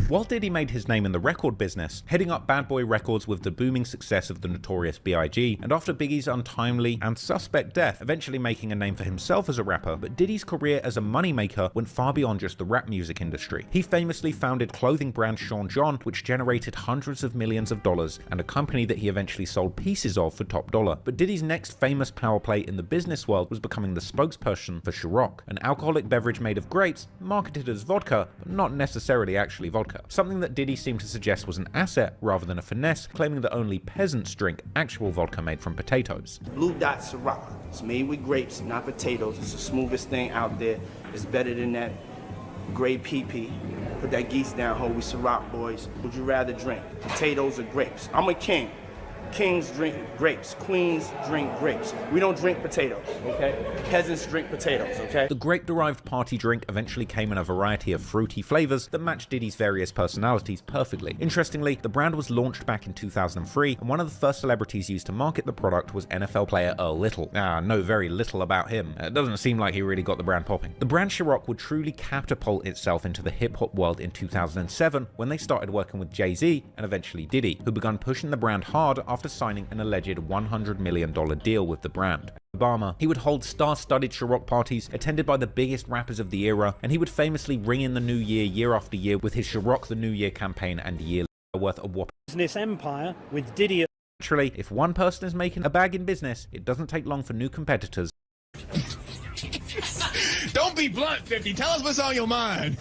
While Diddy made his name in the record business, heading up Bad Boy Records with the booming success of the notorious B.I.G., and after Biggie's untimely and suspect death, eventually making a name for himself as a rapper, but Diddy's career as a moneymaker went far beyond just the rap music industry. He famously founded clothing brand Sean John, which generated hundreds of millions of dollars, and a company that he eventually sold pieces of for top dollar. But Diddy's next famous power play in the business world was becoming the spokesperson for Ciroc, an alcoholic beverage made of grapes, marketed as vodka, but not necessarily actually vodka. Something that Diddy seemed to suggest was an asset rather than a finesse, claiming that only peasants drink actual vodka made from potatoes. Blue Dot Ciroc. It's made with grapes, not potatoes. It's the smoothest thing out there. It's better than that gray PP. Put that geese down, ho, we Ciroc boys. Would you rather drink potatoes or grapes? I'm a king. Kings drink grapes. Queens drink grapes. We don't drink potatoes, okay? Peasants drink potatoes, okay? The grape-derived party drink eventually came in a variety of fruity flavors that matched Diddy's various personalities perfectly. Interestingly, the brand was launched back in 2003, and one of the first celebrities used to market the product was NFL player Earl Little. Know very little about him. It doesn't seem like he really got the brand popping. The brand Ciroc would truly catapult itself into the hip-hop world in 2007 when they started working with Jay-Z and eventually Diddy, who began pushing the brand hard after after signing an alleged $100 million deal with the brand. Obama, he would hold star-studded Ciroc parties attended by the biggest rappers of the era, and he would famously ring in the new year after year with his Ciroc the New Year campaign and year worth a whopping business empire with Diddy. Naturally, if one person is making a bag in business, it doesn't take long for new competitors. Don't be blunt, 50. Tell us what's on your mind.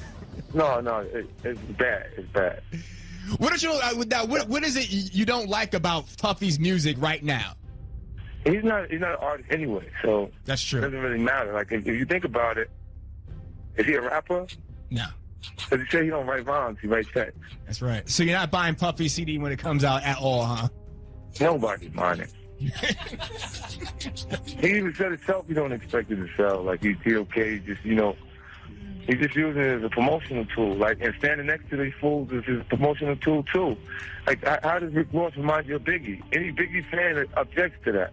No, it's bad. It's bad. What is what is it you don't like about Puffy's music right now? He's not an artist anyway, so that's true. It doesn't really matter. Like if you think about it, is he a rapper? No. Because he said he don't write rhymes, he writes text. That's right. So you're not buying Puffy's CD when it comes out at all, huh? Nobody's buying it. He even said himself he don't expect it to sell. Like he's okay, just he's just using it as a promotional tool. Like, and standing next to these fools is his promotional tool too. Like, how does Rick Ross remind you of Biggie? Any Biggie fan that objects to that?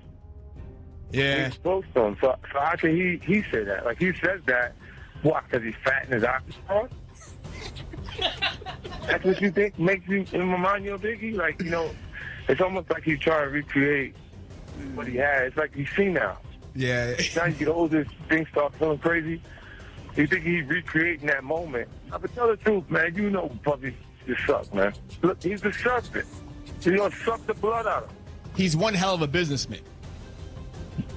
Yeah. He's close to him. So how can he say that? Like, he says that, what, because he's fat in his eyes? That's what you think makes you remind you of Biggie? Like, it's almost like he's trying to recreate what he had. It's like he's senile. Yeah. Now you get older, things start feeling crazy. You think he's recreating that moment. But tell the truth, man. You know Puffy just sucks, man. Look, he's the serpent. He's going to suck the blood out of him. He's one hell of a businessman.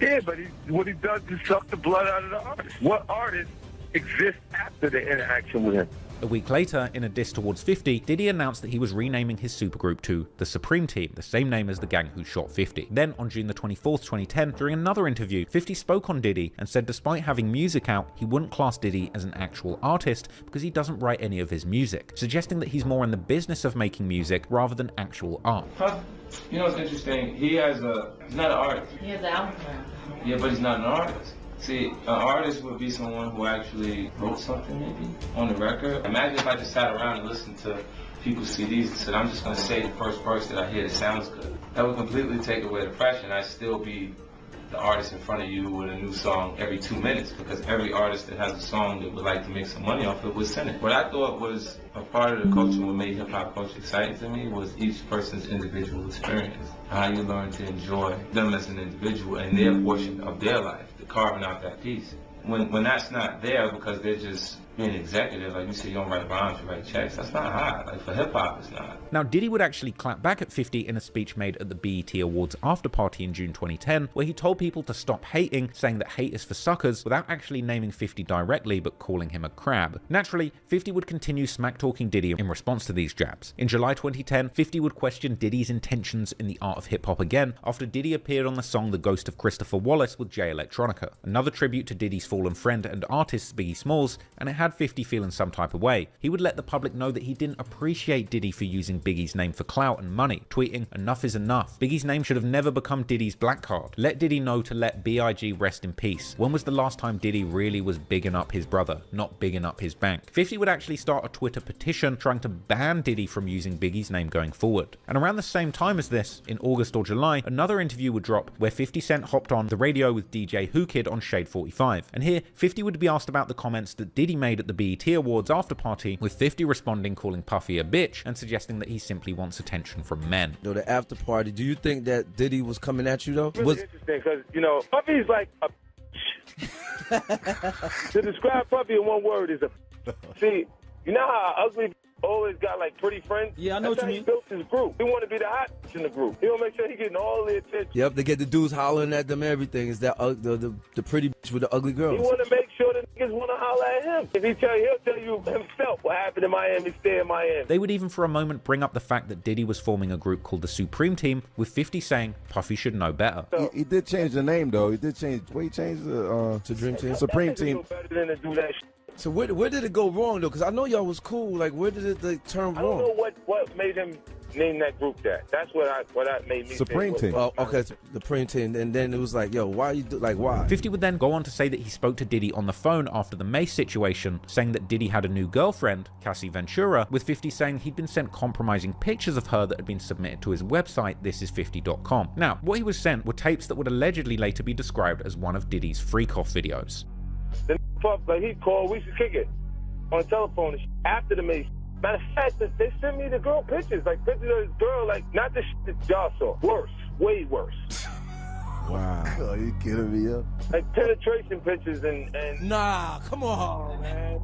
Yeah, but what he does is suck the blood out of the artist. What artist exists after the interaction with him? A week later, in a diss towards 50, Diddy announced that he was renaming his supergroup to the Supreme Team, the same name as the gang who shot 50. Then, on June the 24th, 2010, during another interview, 50 spoke on Diddy and said despite having music out, he wouldn't class Diddy as an actual artist because he doesn't write any of his music, suggesting that he's more in the business of making music rather than actual art. You know what's interesting? He's not an artist. He has an album. Yeah, but he's not an artist. See, an artist would be someone who actually wrote something maybe on the record. Imagine if I just sat around and listened to people's CDs and said, I'm just going to say the first verse that I hear that sounds good. That would completely take away the pressure. I'd still be the artist in front of you with a new song every 2 minutes, because every artist that has a song that would like to make some money off it would send it. What I thought was a part of the culture, what made hip-hop culture exciting to me, was each person's individual experience. How you learn to enjoy them as an individual and their portion of their life, carving out that piece. When that's not there because they're just being executive, like you say, you don't write rhymes, you write checks, that's not hard. Like for hip hop, it's not. Now, Diddy would actually clap back at 50 in a speech made at the BET Awards after party in June 2010, where he told people to stop hating, saying that hate is for suckers, without actually naming 50 directly, but calling him a crab. Naturally, 50 would continue smack-talking Diddy in response to these jabs. In July 2010, 50 would question Diddy's intentions in the art of hip-hop again, after Diddy appeared on the song The Ghost of Christopher Wallace with Jay Electronica, another tribute to Diddy's fallen friend and artist Biggie Smalls, and it had 50 feeling some type of way. He would let the public know that he didn't appreciate Diddy for using Biggie's name for clout and money, tweeting, "Enough is enough. Biggie's name should have never become Diddy's black card. Let Diddy know to let B.I.G. rest in peace. When was the last time Diddy really was bigging up his brother, not bigging up his bank?" 50 would actually start a Twitter petition trying to ban Diddy from using Biggie's name going forward. And around the same time as this, in August or July, another interview would drop where 50 Cent hopped on the radio with DJ Who Kid on Shade 45. And here, 50 would be asked about the comments that Diddy made at the BET Awards after party, with 50 responding calling Puffy a bitch and suggesting that he simply wants attention from men. Though the after party, do you think that Diddy was coming at you though? Really interesting, because Puffy's like a to describe Puffy in one word is a see, you know how ugly always got like pretty friends? Yeah, I know That's what you how mean. He built his group. He want to be the hot in the group. He want to make sure he getting all the attention. Yep, they get the dudes hollering at them. Everything is that the pretty bitch with the ugly girls. He want to make sure the niggas want to holler at him. If he'll tell you himself what happened in Miami, stay in Miami. They would even for a moment bring up the fact that Diddy was forming a group called the Supreme Team, with 50 saying Puffy should know better. He did change the name though. He did change. Well, he changed the to Dream Team. Supreme Team. Better than to do that shit. So where did it go wrong though? Because I know y'all was cool. Like where did it turn wrong? I don't know what made him name that group that. That's what made me Supreme think. Team. Oh, okay, the Supreme Team. And then it was like, yo, why you do why? 50 would then go on to say that he spoke to Diddy on the phone after the Mace situation, saying that Diddy had a new girlfriend, Cassie Ventura, with 50 saying he'd been sent compromising pictures of her that had been submitted to his website, thisis50.com. Now, what he was sent were tapes that would allegedly later be described as one of Diddy's freak-off videos. Then Puff, like he called, we should kick it on the telephone and after the Mace. Matter of fact, they sent me the girl pictures, like pictures of this girl, like not the shit that y'all saw. Worse. way worse. Wow. Oh, you kidding me up? Like penetration pictures and Nah, come on, man.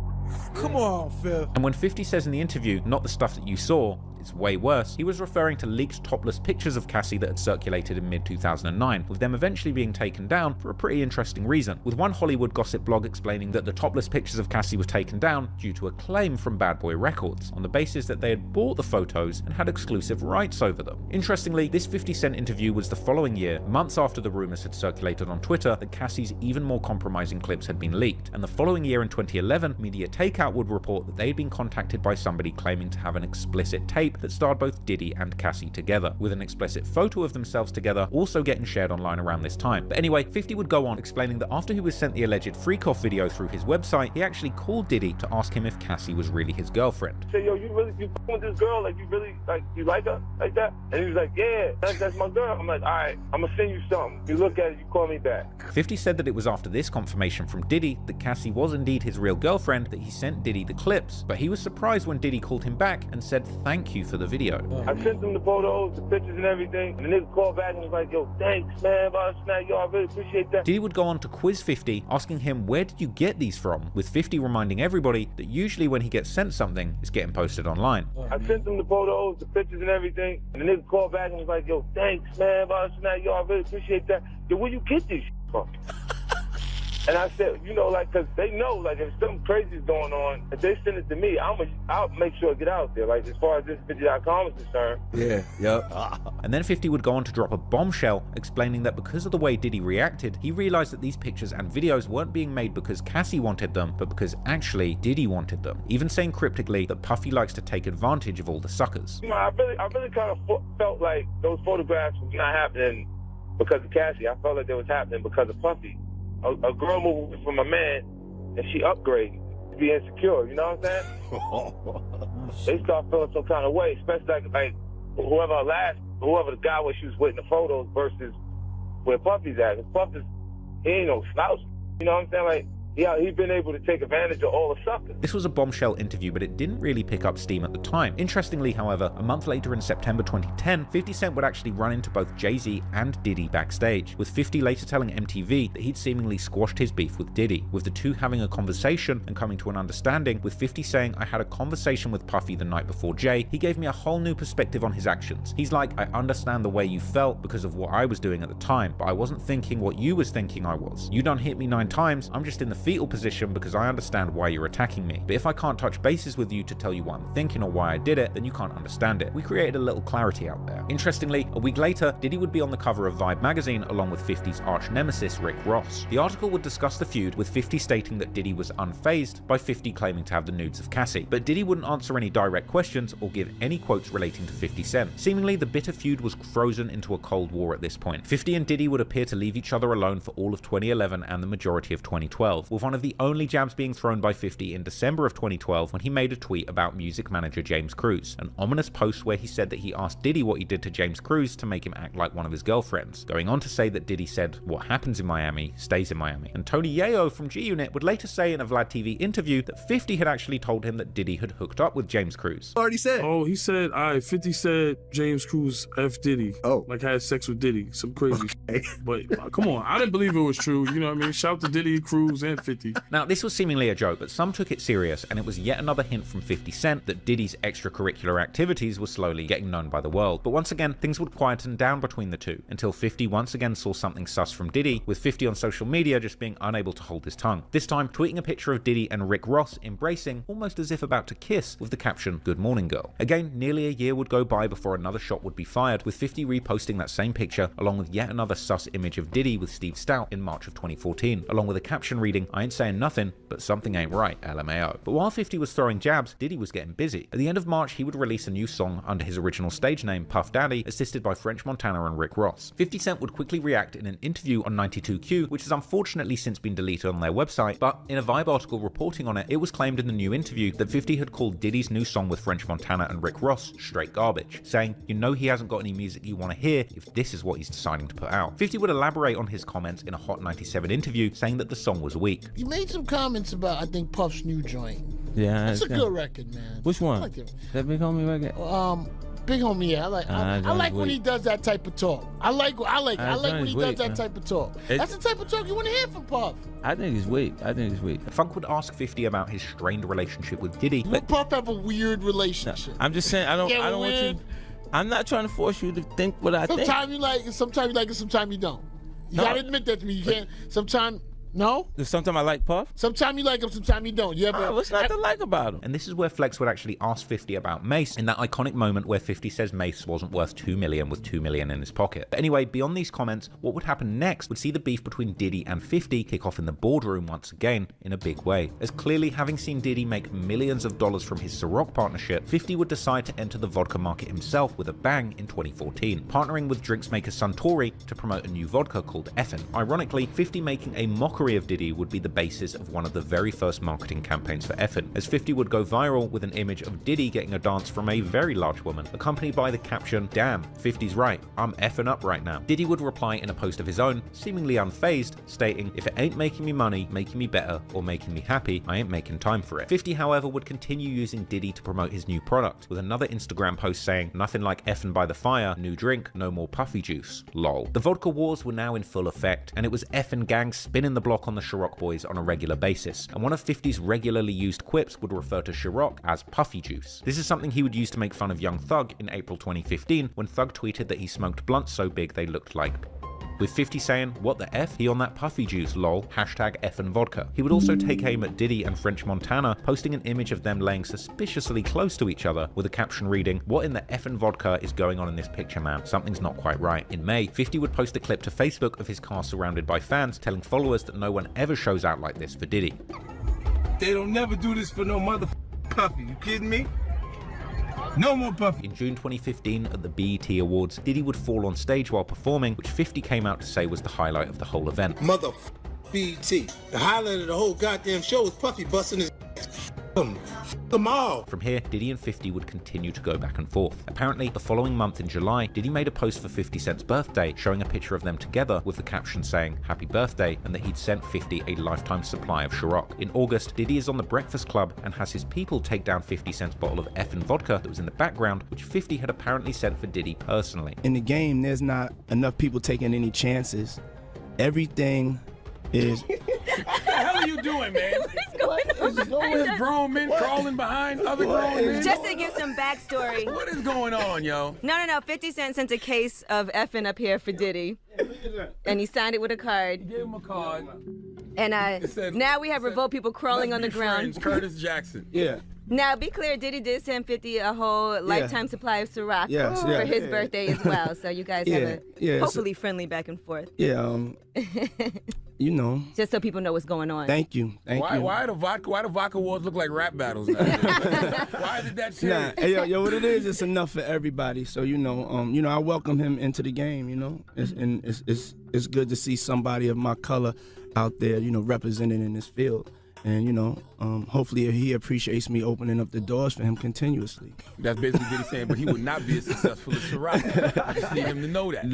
Come on, Phil. And when 50 says in the interview, not the stuff that you saw, it's way worse, he was referring to leaked topless pictures of Cassie that had circulated in mid-2009, with them eventually being taken down for a pretty interesting reason, with one Hollywood gossip blog explaining that the topless pictures of Cassie were taken down due to a claim from Bad Boy Records, on the basis that they had bought the photos and had exclusive rights over them. Interestingly, this 50 Cent interview was the following year, months after the rumors had circulated on Twitter that Cassie's even more compromising clips had been leaked, and the following year in 2011, Media Takeout would report that they'd been contacted by somebody claiming to have an explicit tape that starred both Diddy and Cassie together, with an explicit photo of themselves together also getting shared online around this time. But anyway, 50 would go on explaining that after he was sent the alleged freak-off video through his website, he actually called Diddy to ask him if Cassie was really his girlfriend. say, yo, you with this girl? Like, you really, like, you like her like that? And he was like, yeah, that's my girl. I'm like, all right, I'm gonna send you something. You look at it, you call me back. 50 said that it was after this confirmation from Diddy that Cassie was indeed his real girlfriend that he sent Diddy the clips, but he was surprised when Diddy called him back and said thank you for the video. I sent him the photos, the pictures and everything, and the nigga called back and was like, yo, thanks, man, yo, I really appreciate that. Diddy would go on to quiz 50, asking him where did you get these from, with 50 reminding everybody that usually when he gets sent something, it's getting posted online. I sent him the photos, the pictures and everything, and the nigga called back and was like, yo, thanks, man, yo, I really appreciate that. Yo, where you get these from? And I said, you know, like, because they know, like, if something crazy is going on, if they send it to me, I'll make sure it get out there. Like, as far as this 50.com is concerned. Yeah, yep. And then 50 would go on to drop a bombshell, explaining that because of the way Diddy reacted, he realized that these pictures and videos weren't being made because Cassie wanted them, but because actually Diddy wanted them. Even saying cryptically that Puffy likes to take advantage of all the suckers. You know, I really kind of felt like those photographs were not happening because of Cassie. I felt like they was happening because of Puffy. A girl moved from a man, and she upgraded to be insecure. You know what I'm saying? They start feeling some kind of way, especially like whoever the guy was she was with in the photos versus where Puffy's at. Cause Puffy's, he ain't no slouch. You know what I'm saying? Like, yeah, he's been able to take advantage of all the suckers. This was a bombshell interview, but it didn't really pick up steam at the time. Interestingly, however, a month later in September 2010, 50 Cent would actually run into both Jay-Z and Diddy backstage, with 50 later telling MTV that he'd seemingly squashed his beef with Diddy, with the two having a conversation and coming to an understanding, with 50 saying, I had a conversation with Puffy the night before Jay, he gave me a whole new perspective on his actions. He's like, I understand the way you felt because of what I was doing at the time, but I wasn't thinking what you was thinking I was. You done hit me 9 times, I'm just in the fetal position because I understand why you're attacking me. But if I can't touch bases with you to tell you what I'm thinking or why I did it, then you can't understand it. We created a little clarity out there. Interestingly, a week later, Diddy would be on the cover of Vibe magazine along with 50's arch nemesis Rick Ross. The article would discuss the feud, with 50 stating that Diddy was unfazed by 50 claiming to have the nudes of Cassie. But Diddy wouldn't answer any direct questions or give any quotes relating to 50 Cent. Seemingly, the bitter feud was frozen into a cold war at this point. 50 and Diddy would appear to leave each other alone for all of 2011 and the majority of 2012, with one of the only jabs being thrown by 50 in December of 2012 when he made a tweet about music manager James Cruz, an ominous post where he said that he asked Diddy what he did to James Cruz to make him act like one of his girlfriends, going on to say that Diddy said, what happens in Miami stays in Miami. And Tony Yayo from G-Unit would later say in a Vlad TV interview that 50 had actually told him that Diddy had hooked up with James Cruz. Already said. Oh, he said, all right, 50 said James Cruz F Diddy. Oh. Like had sex with Diddy. Some crazy shit. But come on, I didn't believe it was true. You know what I mean? Shout to Diddy, Cruz, and 50. Now, this was seemingly a joke, but some took it serious, and it was yet another hint from 50 Cent that Diddy's extracurricular activities were slowly getting known by the world. But once again, things would quieten down between the two, until 50 once again saw something sus from Diddy, with 50 on social media just being unable to hold his tongue. This time, tweeting a picture of Diddy and Rick Ross embracing, almost as if about to kiss, with the caption, "Good morning, girl." Again, nearly a year would go by before another shot would be fired, with 50 reposting that same picture, along with yet another sus image of Diddy with Steve Stout in March of 2014, along with a caption reading, "I ain't saying nothing, but something ain't right, LMAO." But while 50 was throwing jabs, Diddy was getting busy. At the end of March, he would release a new song under his original stage name, Puff Daddy, assisted by French Montana and Rick Ross. 50 Cent would quickly react in an interview on 92Q, which has unfortunately since been deleted on their website, but in a Vibe article reporting on it, it was claimed in the new interview that 50 had called Diddy's new song with French Montana and Rick Ross straight garbage, saying, you know he hasn't got any music you want to hear if this is what he's deciding to put out. 50 would elaborate on his comments in a Hot 97 interview, saying that the song was weak. You made some comments about, I think, Puff's new joint. Yeah, it's a good record, man. Which one? I like it. That Big Homie record? Big homie, yeah. I like when he does that type of talk. I like when he does that type of talk. That's the type of talk you want to hear from Puff. I think he's weak. Funk would ask 50 about his strained relationship with Diddy. You and Puff have a weird relationship. I'm just saying, I don't want you. I'm not trying to force you to think what I think. Sometimes you like it, sometimes you don't. You gotta admit that to me. You can't. Sometimes. No? Sometimes I like Puff? Sometimes you like him, sometimes you don't. You ever? What's not to like about him? And this is where Flex would actually ask 50 about Mace in that iconic moment where 50 says Mace wasn't worth $2 million with $2 million in his pocket. But anyway, beyond these comments, what would happen next would see the beef between Diddy and 50 kick off in the boardroom once again in a big way. As clearly, having seen Diddy make millions of dollars from his Ciroc partnership, 50 would decide to enter the vodka market himself with a bang in 2014, partnering with drinks maker Suntory to promote a new vodka called Effin. Ironically, 50 making a mockery of Diddy would be the basis of one of the very first marketing campaigns for Effin, as 50 would go viral with an image of Diddy getting a dance from a very large woman, accompanied by the caption, "Damn, 50's right, I'm effing up right now." Diddy would reply in a post of his own, seemingly unfazed, stating, "If it ain't making me money, making me better, or making me happy, I ain't making time for it." 50, however, would continue using Diddy to promote his new product, with another Instagram post saying, "Nothing like effing by the fire, new drink, no more puffy juice, lol." The vodka wars were now in full effect, and it was effing gang spinning the block on the Ciroc boys on a regular basis, and one of 50's regularly used quips would refer to Ciroc as puffy juice. This is something he would use to make fun of Young Thug in April 2015 when Thug tweeted that he smoked blunts so big they looked like, with 50 saying, "What the F? He on that puffy juice, lol, hashtag effin' vodka." He would also take aim at Diddy and French Montana, posting an image of them laying suspiciously close to each other with a caption reading, "What in the effin' vodka is going on in this picture, man? Something's not quite right." In May, 50 would post a clip to Facebook of his car surrounded by fans, telling followers that no one ever shows out like this for Diddy. They don't never do this for no puffy, you kidding me? No more puffy. In June 2015, at the BET Awards, Diddy would fall on stage while performing, which 50 came out to say was the highlight of the whole event. BET. The highlight of the whole goddamn show was Puffy busting his them all. From here, Diddy and 50 would continue to go back and forth. Apparently, the following month in July, Diddy made a post for 50 Cent's birthday showing a picture of them together with the caption saying, "Happy birthday," and that he'd sent 50 a lifetime supply of Ciroc. In August, Diddy is on the Breakfast Club and has his people take down 50 Cent's bottle of effin' vodka that was in the background, which 50 had apparently sent for Diddy personally. In the game, there's not enough people taking any chances. Everything is... What the hell are you doing, man? What is going on? There's grown men crawling behind other grown men. Just to give some backstory. What is going on, yo? No. 50 Cent sent a case of effing up here for Diddy. And he signed it with a card. He gave him a card. And now we have revolt people crawling on the ground. Friends, Curtis Jackson. Yeah. Now, be clear, Diddy did send 50 a whole lifetime supply of Ciroc for his birthday as well. So you guys have a hopefully friendly back and forth. Yeah, you know. Just so people know what's going on. Thank you. Why the vodka wars look like rap battles now? Why did that change? Nah, yo, what it is, it's enough for everybody. So I welcome him into the game. You know, it's good to see somebody of my color out there, represented in this field. And, hopefully he appreciates me opening up the doors for him continuously. That's basically what he's saying, but he would not be as successful as Ciroc. I just need him to know that.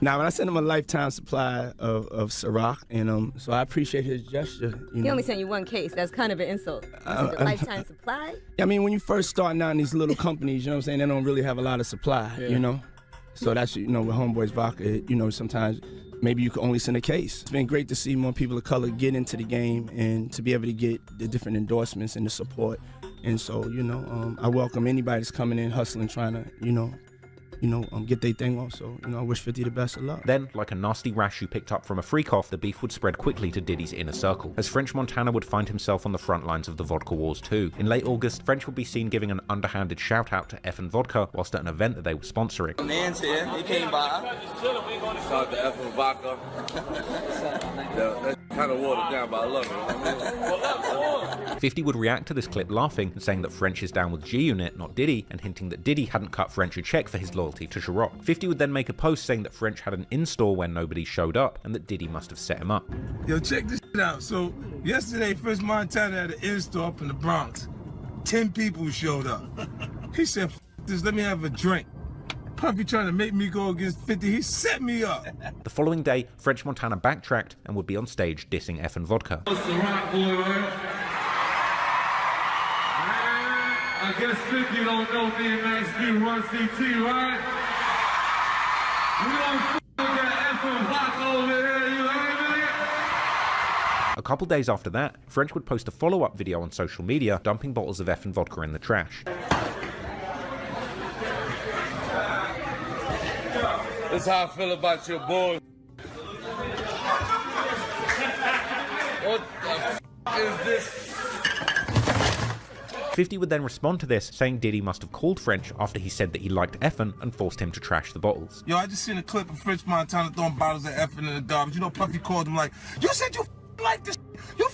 Nah, but I sent him a lifetime supply of Ciroc, and so I appreciate his gesture. He only sent you one case. That's kind of an insult. A lifetime supply? I mean, when you first starting out in these little companies, you know what I'm saying, they don't really have a lot of supply, So that's, with Homeboys Vodka, sometimes maybe you can only send a case. It's been great to see more people of color get into the game and to be able to get the different endorsements and the support. And so, I welcome anybody that's coming in, hustling, trying to, get their thing off. So, I wish 50 the best of luck. Then, like a nasty rash you picked up from a freak off, the beef would spread quickly to Diddy's inner circle, as French Montana would find himself on the front lines of the vodka wars too. In late August, French would be seen giving an underhanded shout out to effin' vodka whilst at an event that they were sponsoring. Nan's here, he came by. Shout out to effin' vodka. That's kind of watered down, but I love it. 50 would react to this clip laughing and saying that French is down with G-Unit, not Diddy, and hinting that Diddy hadn't cut French a check for his loyalty to Ciroc. 50 would then make a post saying that French had an in-store when nobody showed up and that Diddy must have set him up. Yo, check this shit out. So yesterday, French Montana had an in-store up in the Bronx. 10 people showed up. He said, "F this, let me have a drink." Puffy trying to make me go against 50, he set me up. The following day, French Montana backtracked and would be on stage dissing effin' vodka. I guess 50 don't know me and Max B run CT, right? We don't f*** with that effing block over here, you heard me? A couple days after that, French would post a follow-up video on social media dumping bottles of effing vodka in the trash. That's how I feel about your boy. What the f*** is this? 50 would then respond to this, saying Diddy must have called French after he said that he liked effing and forced him to trash the bottles. Yo, I just seen a clip of French Montana throwing bottles of effing in the garbage. You know, Puffy called him like, you said you like this. You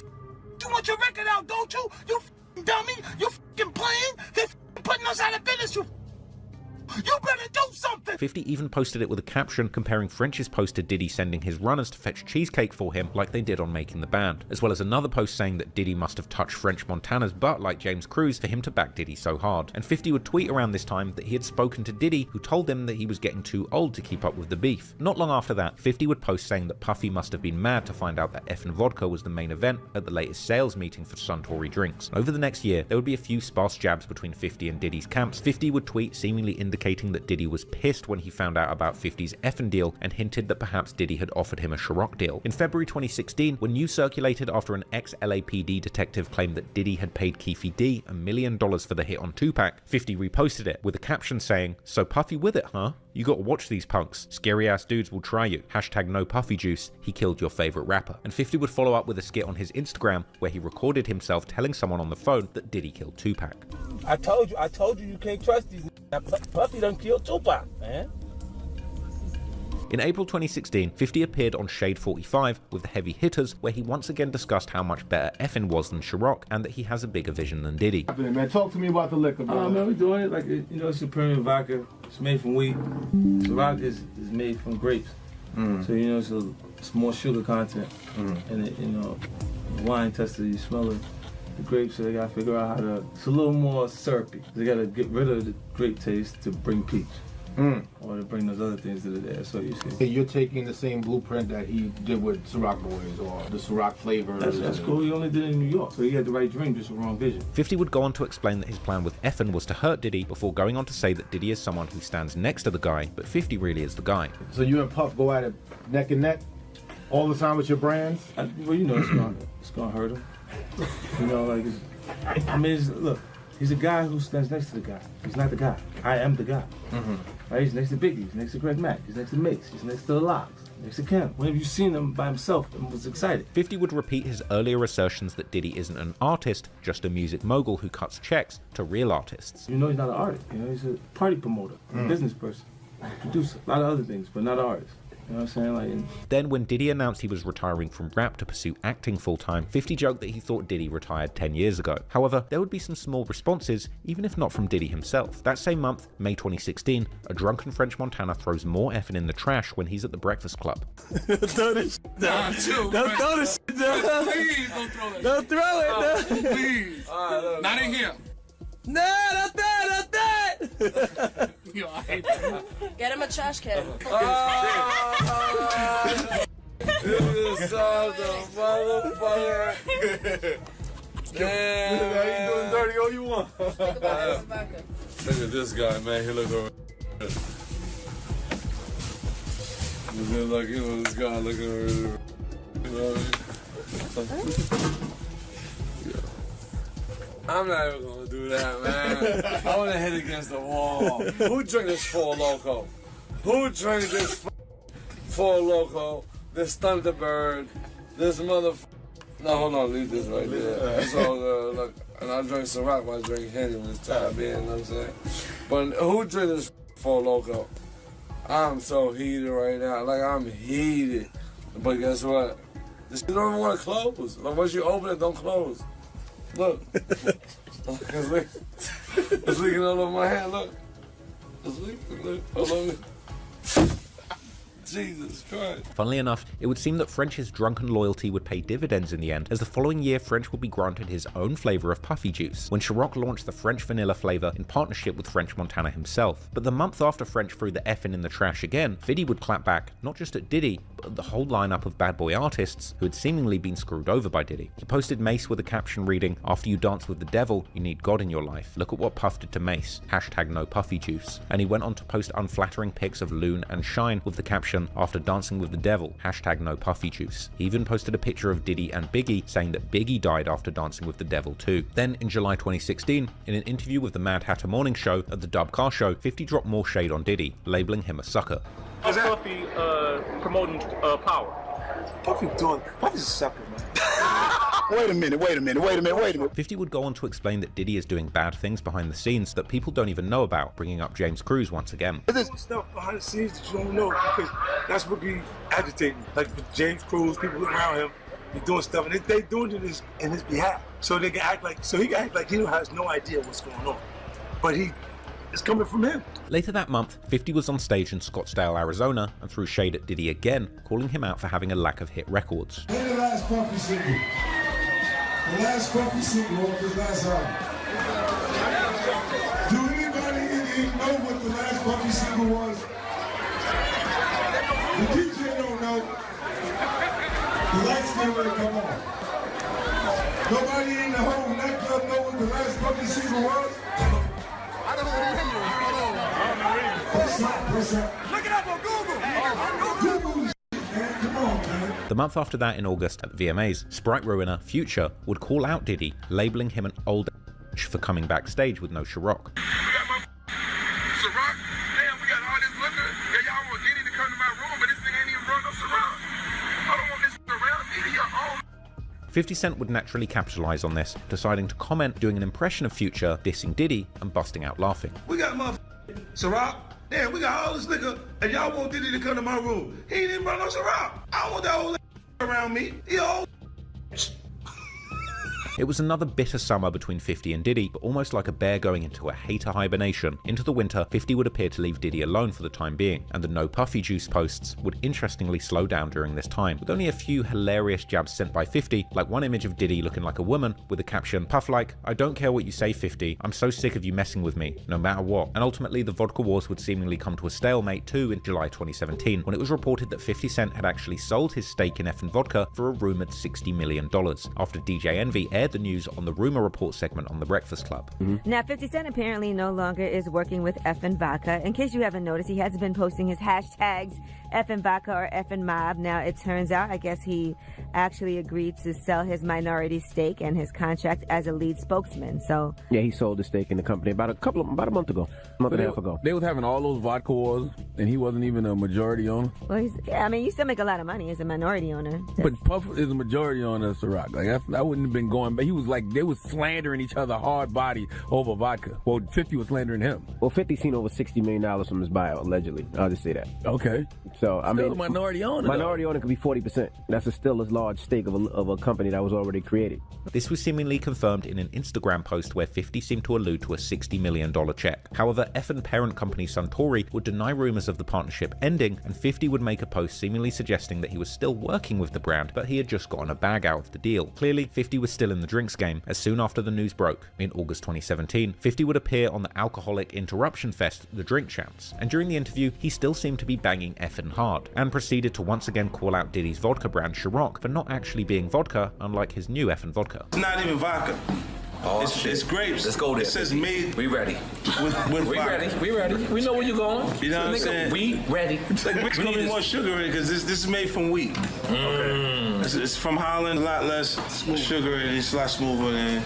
want your record out, don't you? You dummy. You playing. They putting us out of business. You better do something! 50 even posted it with a caption comparing French's post to Diddy sending his runners to fetch cheesecake for him like they did on Making the Band, as well as another post saying that Diddy must have touched French Montana's butt like James Cruz for him to back Diddy so hard. And 50 would tweet around this time that he had spoken to Diddy, who told him that he was getting too old to keep up with the beef. Not long after that, 50 would post saying that Puffy must have been mad to find out that effing vodka was the main event at the latest sales meeting for Suntory Drinks. Over the next year, there would be a few sparse jabs between 50 and Diddy's camps. 50 would tweet seemingly indicating that Diddy was pissed when he found out about 50's effing deal and hinted that perhaps Diddy had offered him a Ciroc deal. In February 2016, when news circulated after an ex-LAPD detective claimed that Diddy had paid Keefe D $1 million for the hit on Tupac, 50 reposted it with a caption saying, "So Puffy with it, huh? You gotta watch these punks. Scary ass dudes will try you. Hashtag no Puffy juice. He killed your favorite rapper." And 50 would follow up with a skit on his Instagram where he recorded himself telling someone on the phone that Diddy killed Tupac. I told you you can't trust these. Puffy done killed Tupac, man. In April 2016, 50 appeared on Shade 45 with the Heavy Hitters, where he once again discussed how much better effing was than Ciroc and that he has a bigger vision than Diddy. Man, talk to me about the liquor, bro. Man, we're doing it like, it's a premium vodka. It's made from wheat. Ciroc is made from grapes. So, it's more sugar content. And it, wine tested, you smell it. The grapes, so they gotta figure out how to, it's a little more syrupy. They gotta get rid of the grape taste to bring peach. Or to bring those other things that are there, so you see. You're taking the same blueprint that he did with Ciroc Boys or the Ciroc flavors. That's cool. He only did it in New York, so he had the right drink, just the wrong vision. 50 would go on to explain that his plan with effin was to hurt Diddy before going on to say that Diddy is someone who stands next to the guy, but 50 really is the guy. So you and Puff go at it neck and neck all the time with your brands? Well, it's gonna hurt him. Look, he's a guy who stands next to the guy. He's not the guy. I am the guy. Right? He's next to Biggie. He's next to Greg Mack. He's next to Mix. He's next to the Locks. Next to Kim. Whenever you've seen him by himself and was excited. 50 would repeat his earlier assertions that Diddy isn't an artist, just a music mogul who cuts checks to real artists. He's not an artist. He's a party promoter, a business person, producer, a lot of other things, but not an artist. You know what I'm saying? Then when Diddy announced he was retiring from rap to pursue acting full-time, 50 joked that he thought Diddy retired 10 years ago. However, there would be some small responses, even if not from Diddy himself. That same month, May 2016, a drunken French Montana throws more effing in the trash when he's at the Breakfast Club. Don't throw this shit down. Don't throw this shit down. Please don't throw that. Don't throw it down. Please. Not in here. No, not that. Yo, I hate that. Get him a trash can. This is all the motherfucker. Damn. You doing dirty all you want. Look at this guy, man. He look over. Look at this guy looking over. You know what I mean? I'm not even gonna do that, man. I wanna hit against the wall. Who drank this Four Loko? Who drank this Four Loko? This Thunderbird? This motherfucker? No, hold on, leave this right there. So, look, and I drink Ciroc while I drink Henny when it's time being, you know what I'm saying? But who drank this Four Loko? I'm so heated right now. Like, I'm heated. But guess what? This shit don't even want to close. Like, once you open it, don't close. Look. It's leaking all over my hand, look. It's leaking, look. All over me. Jesus Christ. Funnily enough, it would seem that French's drunken loyalty would pay dividends in the end, as the following year French would be granted his own flavor of puffy juice, when Ciroc launched the French vanilla flavor in partnership with French Montana himself. But the month after French threw the effing in the trash again, Fiddy would clap back, not just at Diddy, but at the whole lineup of bad boy artists who had seemingly been screwed over by Diddy. He posted Mace with a caption reading, "After you dance with the devil, you need God in your life. Look at what Puff did to Mace. #NoPuffyJuice." And he went on to post unflattering pics of Loon and Shine with the caption, "After dancing with the devil, #NoPuffyJuice." He even posted a picture of Diddy and Biggie, saying that Biggie died after dancing with the devil too. Then in July 2016, in an interview with the Mad Hatter Morning Show at the Dub Car Show, 50 dropped more shade on Diddy, labeling him a sucker. How's Puffy promoting power? Puffy's a sucker, man. Wait a minute. 50 would go on to explain that Diddy is doing bad things behind the scenes that people don't even know about, bringing up James Cruz once again. There's stuff behind the scenes that you don't know, because that's what be agitating. Like with James Cruz, people around him, be doing stuff, and they doing it in his behalf. So they can act like, he can act like he has no idea what's going on. But it's coming from him. Later that month, 50 was on stage in Scottsdale, Arizona, and threw shade at Diddy again, calling him out for having a lack of hit records. Play the last Puffy single. The last Puffy single of his last album. Do anybody in here know what the last Puffy single was? The DJ don't know. The lights get ready to come on. Nobody in the whole nightclub know what the last Puffy single was? I don't remember. Look it up on Google. Google, man. Come on, man. The month after that, in August, at the VMAs, Sprite ruiner Future would call out Diddy, labeling him an old for coming backstage with no Ciroc. Ciroc? Damn, we got all this liquor. Yeah, y'all want Diddy to come to my room, but this thing ain't even brought no Ciroc. I don't want this around me. He own. 50 Cent would naturally capitalize on this, deciding to comment, doing an impression of Future, dissing Diddy, and busting out laughing. We got motherfucking Ciroc. Damn, we got all this liquor, and y'all want Diddy to come to my room. He ain't even brought no Ciroc. I don't want that whole around me. He old. It was another bitter summer between 50 and Diddy, but almost like a bear going into a hater hibernation. Into the winter, 50 would appear to leave Diddy alone for the time being, and the No Puffy Juice posts would interestingly slow down during this time, with only a few hilarious jabs sent by 50, like one image of Diddy looking like a woman, with the caption, "Puff like, I don't care what you say 50, I'm so sick of you messing with me, no matter what." And ultimately, the vodka wars would seemingly come to a stalemate too in July 2017, when it was reported that 50 Cent had actually sold his stake in Effin' Vodka for a rumored $60 million, after DJ Envy aired the news on the Rumor Report segment on The Breakfast Club. Now, 50 Cent apparently no longer is working with Effin' Vodka. In case you haven't noticed, he hasn't been posting his hashtags Effin' Vodka or Effin' Mob. Now, it turns out, I guess he actually agreed to sell his minority stake and his contract as a lead spokesman. So yeah, he sold his stake in the company about a month ago, month and a half ago. They was having all those vodka wars, and he wasn't even a majority owner. Well, you still make a lot of money as a minority owner. But Puff is a majority owner of Ciroc. Like I wouldn't have been going, but he was like, they was slandering each other hard body over vodka. Well, 50 was slandering him. Well, 50 seen over $60 million from his bio, allegedly. I'll just say that. Okay. So, I mean, a minority owner. Minority owner could be 40%. That's still a large stake of a company that was already created. This was seemingly confirmed in an Instagram post where 50 seemed to allude to a $60 million check. However, Effin' parent company Suntory would deny rumors of the partnership ending, and 50 would make a post seemingly suggesting that he was still working with the brand, but he had just gotten a bag out of the deal. Clearly, 50 was still in the drinks game, as soon after the news broke. In August 2017, 50 would appear on the Alcoholic Interruption Fest, The Drink Champs, and during the interview, he still seemed to be banging Effin' hard, and proceeded to once again call out Diddy's vodka brand Ciroc for not actually being vodka, unlike his new Effin' Vodka. It's not even vodka. Oh, it's grapes. Let's go there. It says made. We ready. With we vodka. ready. We ready. We know where you're going. You know what I'm saying? We ready. It's gonna be more sugar in it because this is made from wheat. Okay. It's from Holland. A lot less sugar and it's a lot smoother than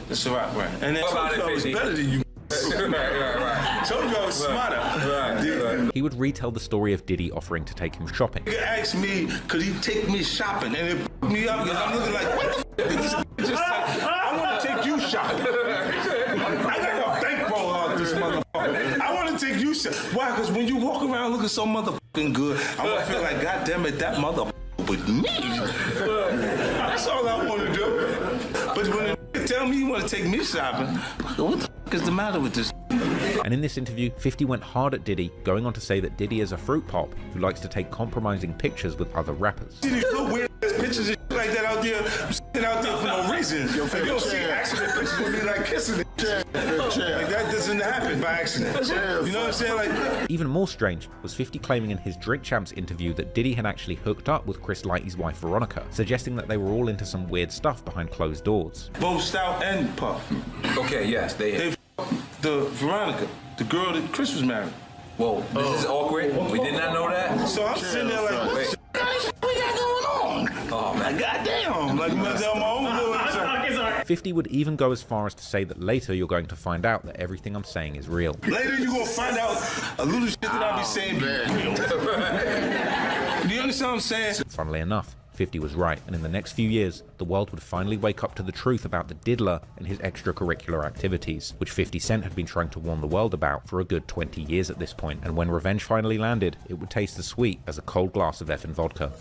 the Ciroc brand. And then what about it, it's better than you. right. Told you I was smarter. Right. He would retell the story of Diddy offering to take him shopping. He asked me, could he take me shopping? And it f***ed me up because I'm looking like, what the f***? Just like, I want to take you shopping. I got a bankroll out this motherfucker. I want to take you shopping. Why? Because when you walk around looking so motherfucking good, I'm going to feel like, God damn it, that motherfucker with me. That's all I want to do. But when they tell me you want to take me shopping, what the f*** is the matter with this? And in this interview, 50 went hard at Diddy, going on to say that Diddy is a fruit pop who likes to take compromising pictures with other rappers. See these little weird pictures and shit like that out there, sitting out there for no reason. You don't see accident pictures with me like kissing it. Like that doesn't happen by accident. You know what I'm saying? Like, even more strange was 50 claiming in his Drink Champs interview that Diddy had actually hooked up with Chris Lighty's wife Veronica, suggesting that they were all into some weird stuff behind closed doors. both Stout and Puff. Okay, yes, they The Veronica, the girl that Chris was married. Whoa, this is awkward. We did not know that. So I'm sitting there like, what the f- we got going on? Oh man, goddamn! Like, I'm on my own little. 50 would even go as far as to say that later you're going to find out that everything I'm saying is real. Later you're gonna find out a little shit that I'll be saying be real. Do you understand what I'm saying? Funnily enough, 50 was right, and in the next few years, the world would finally wake up to the truth about the diddler and his extracurricular activities, which 50 Cent had been trying to warn the world about for a good 20 years at this point. And when revenge finally landed, it would taste as sweet as a cold glass of effing vodka.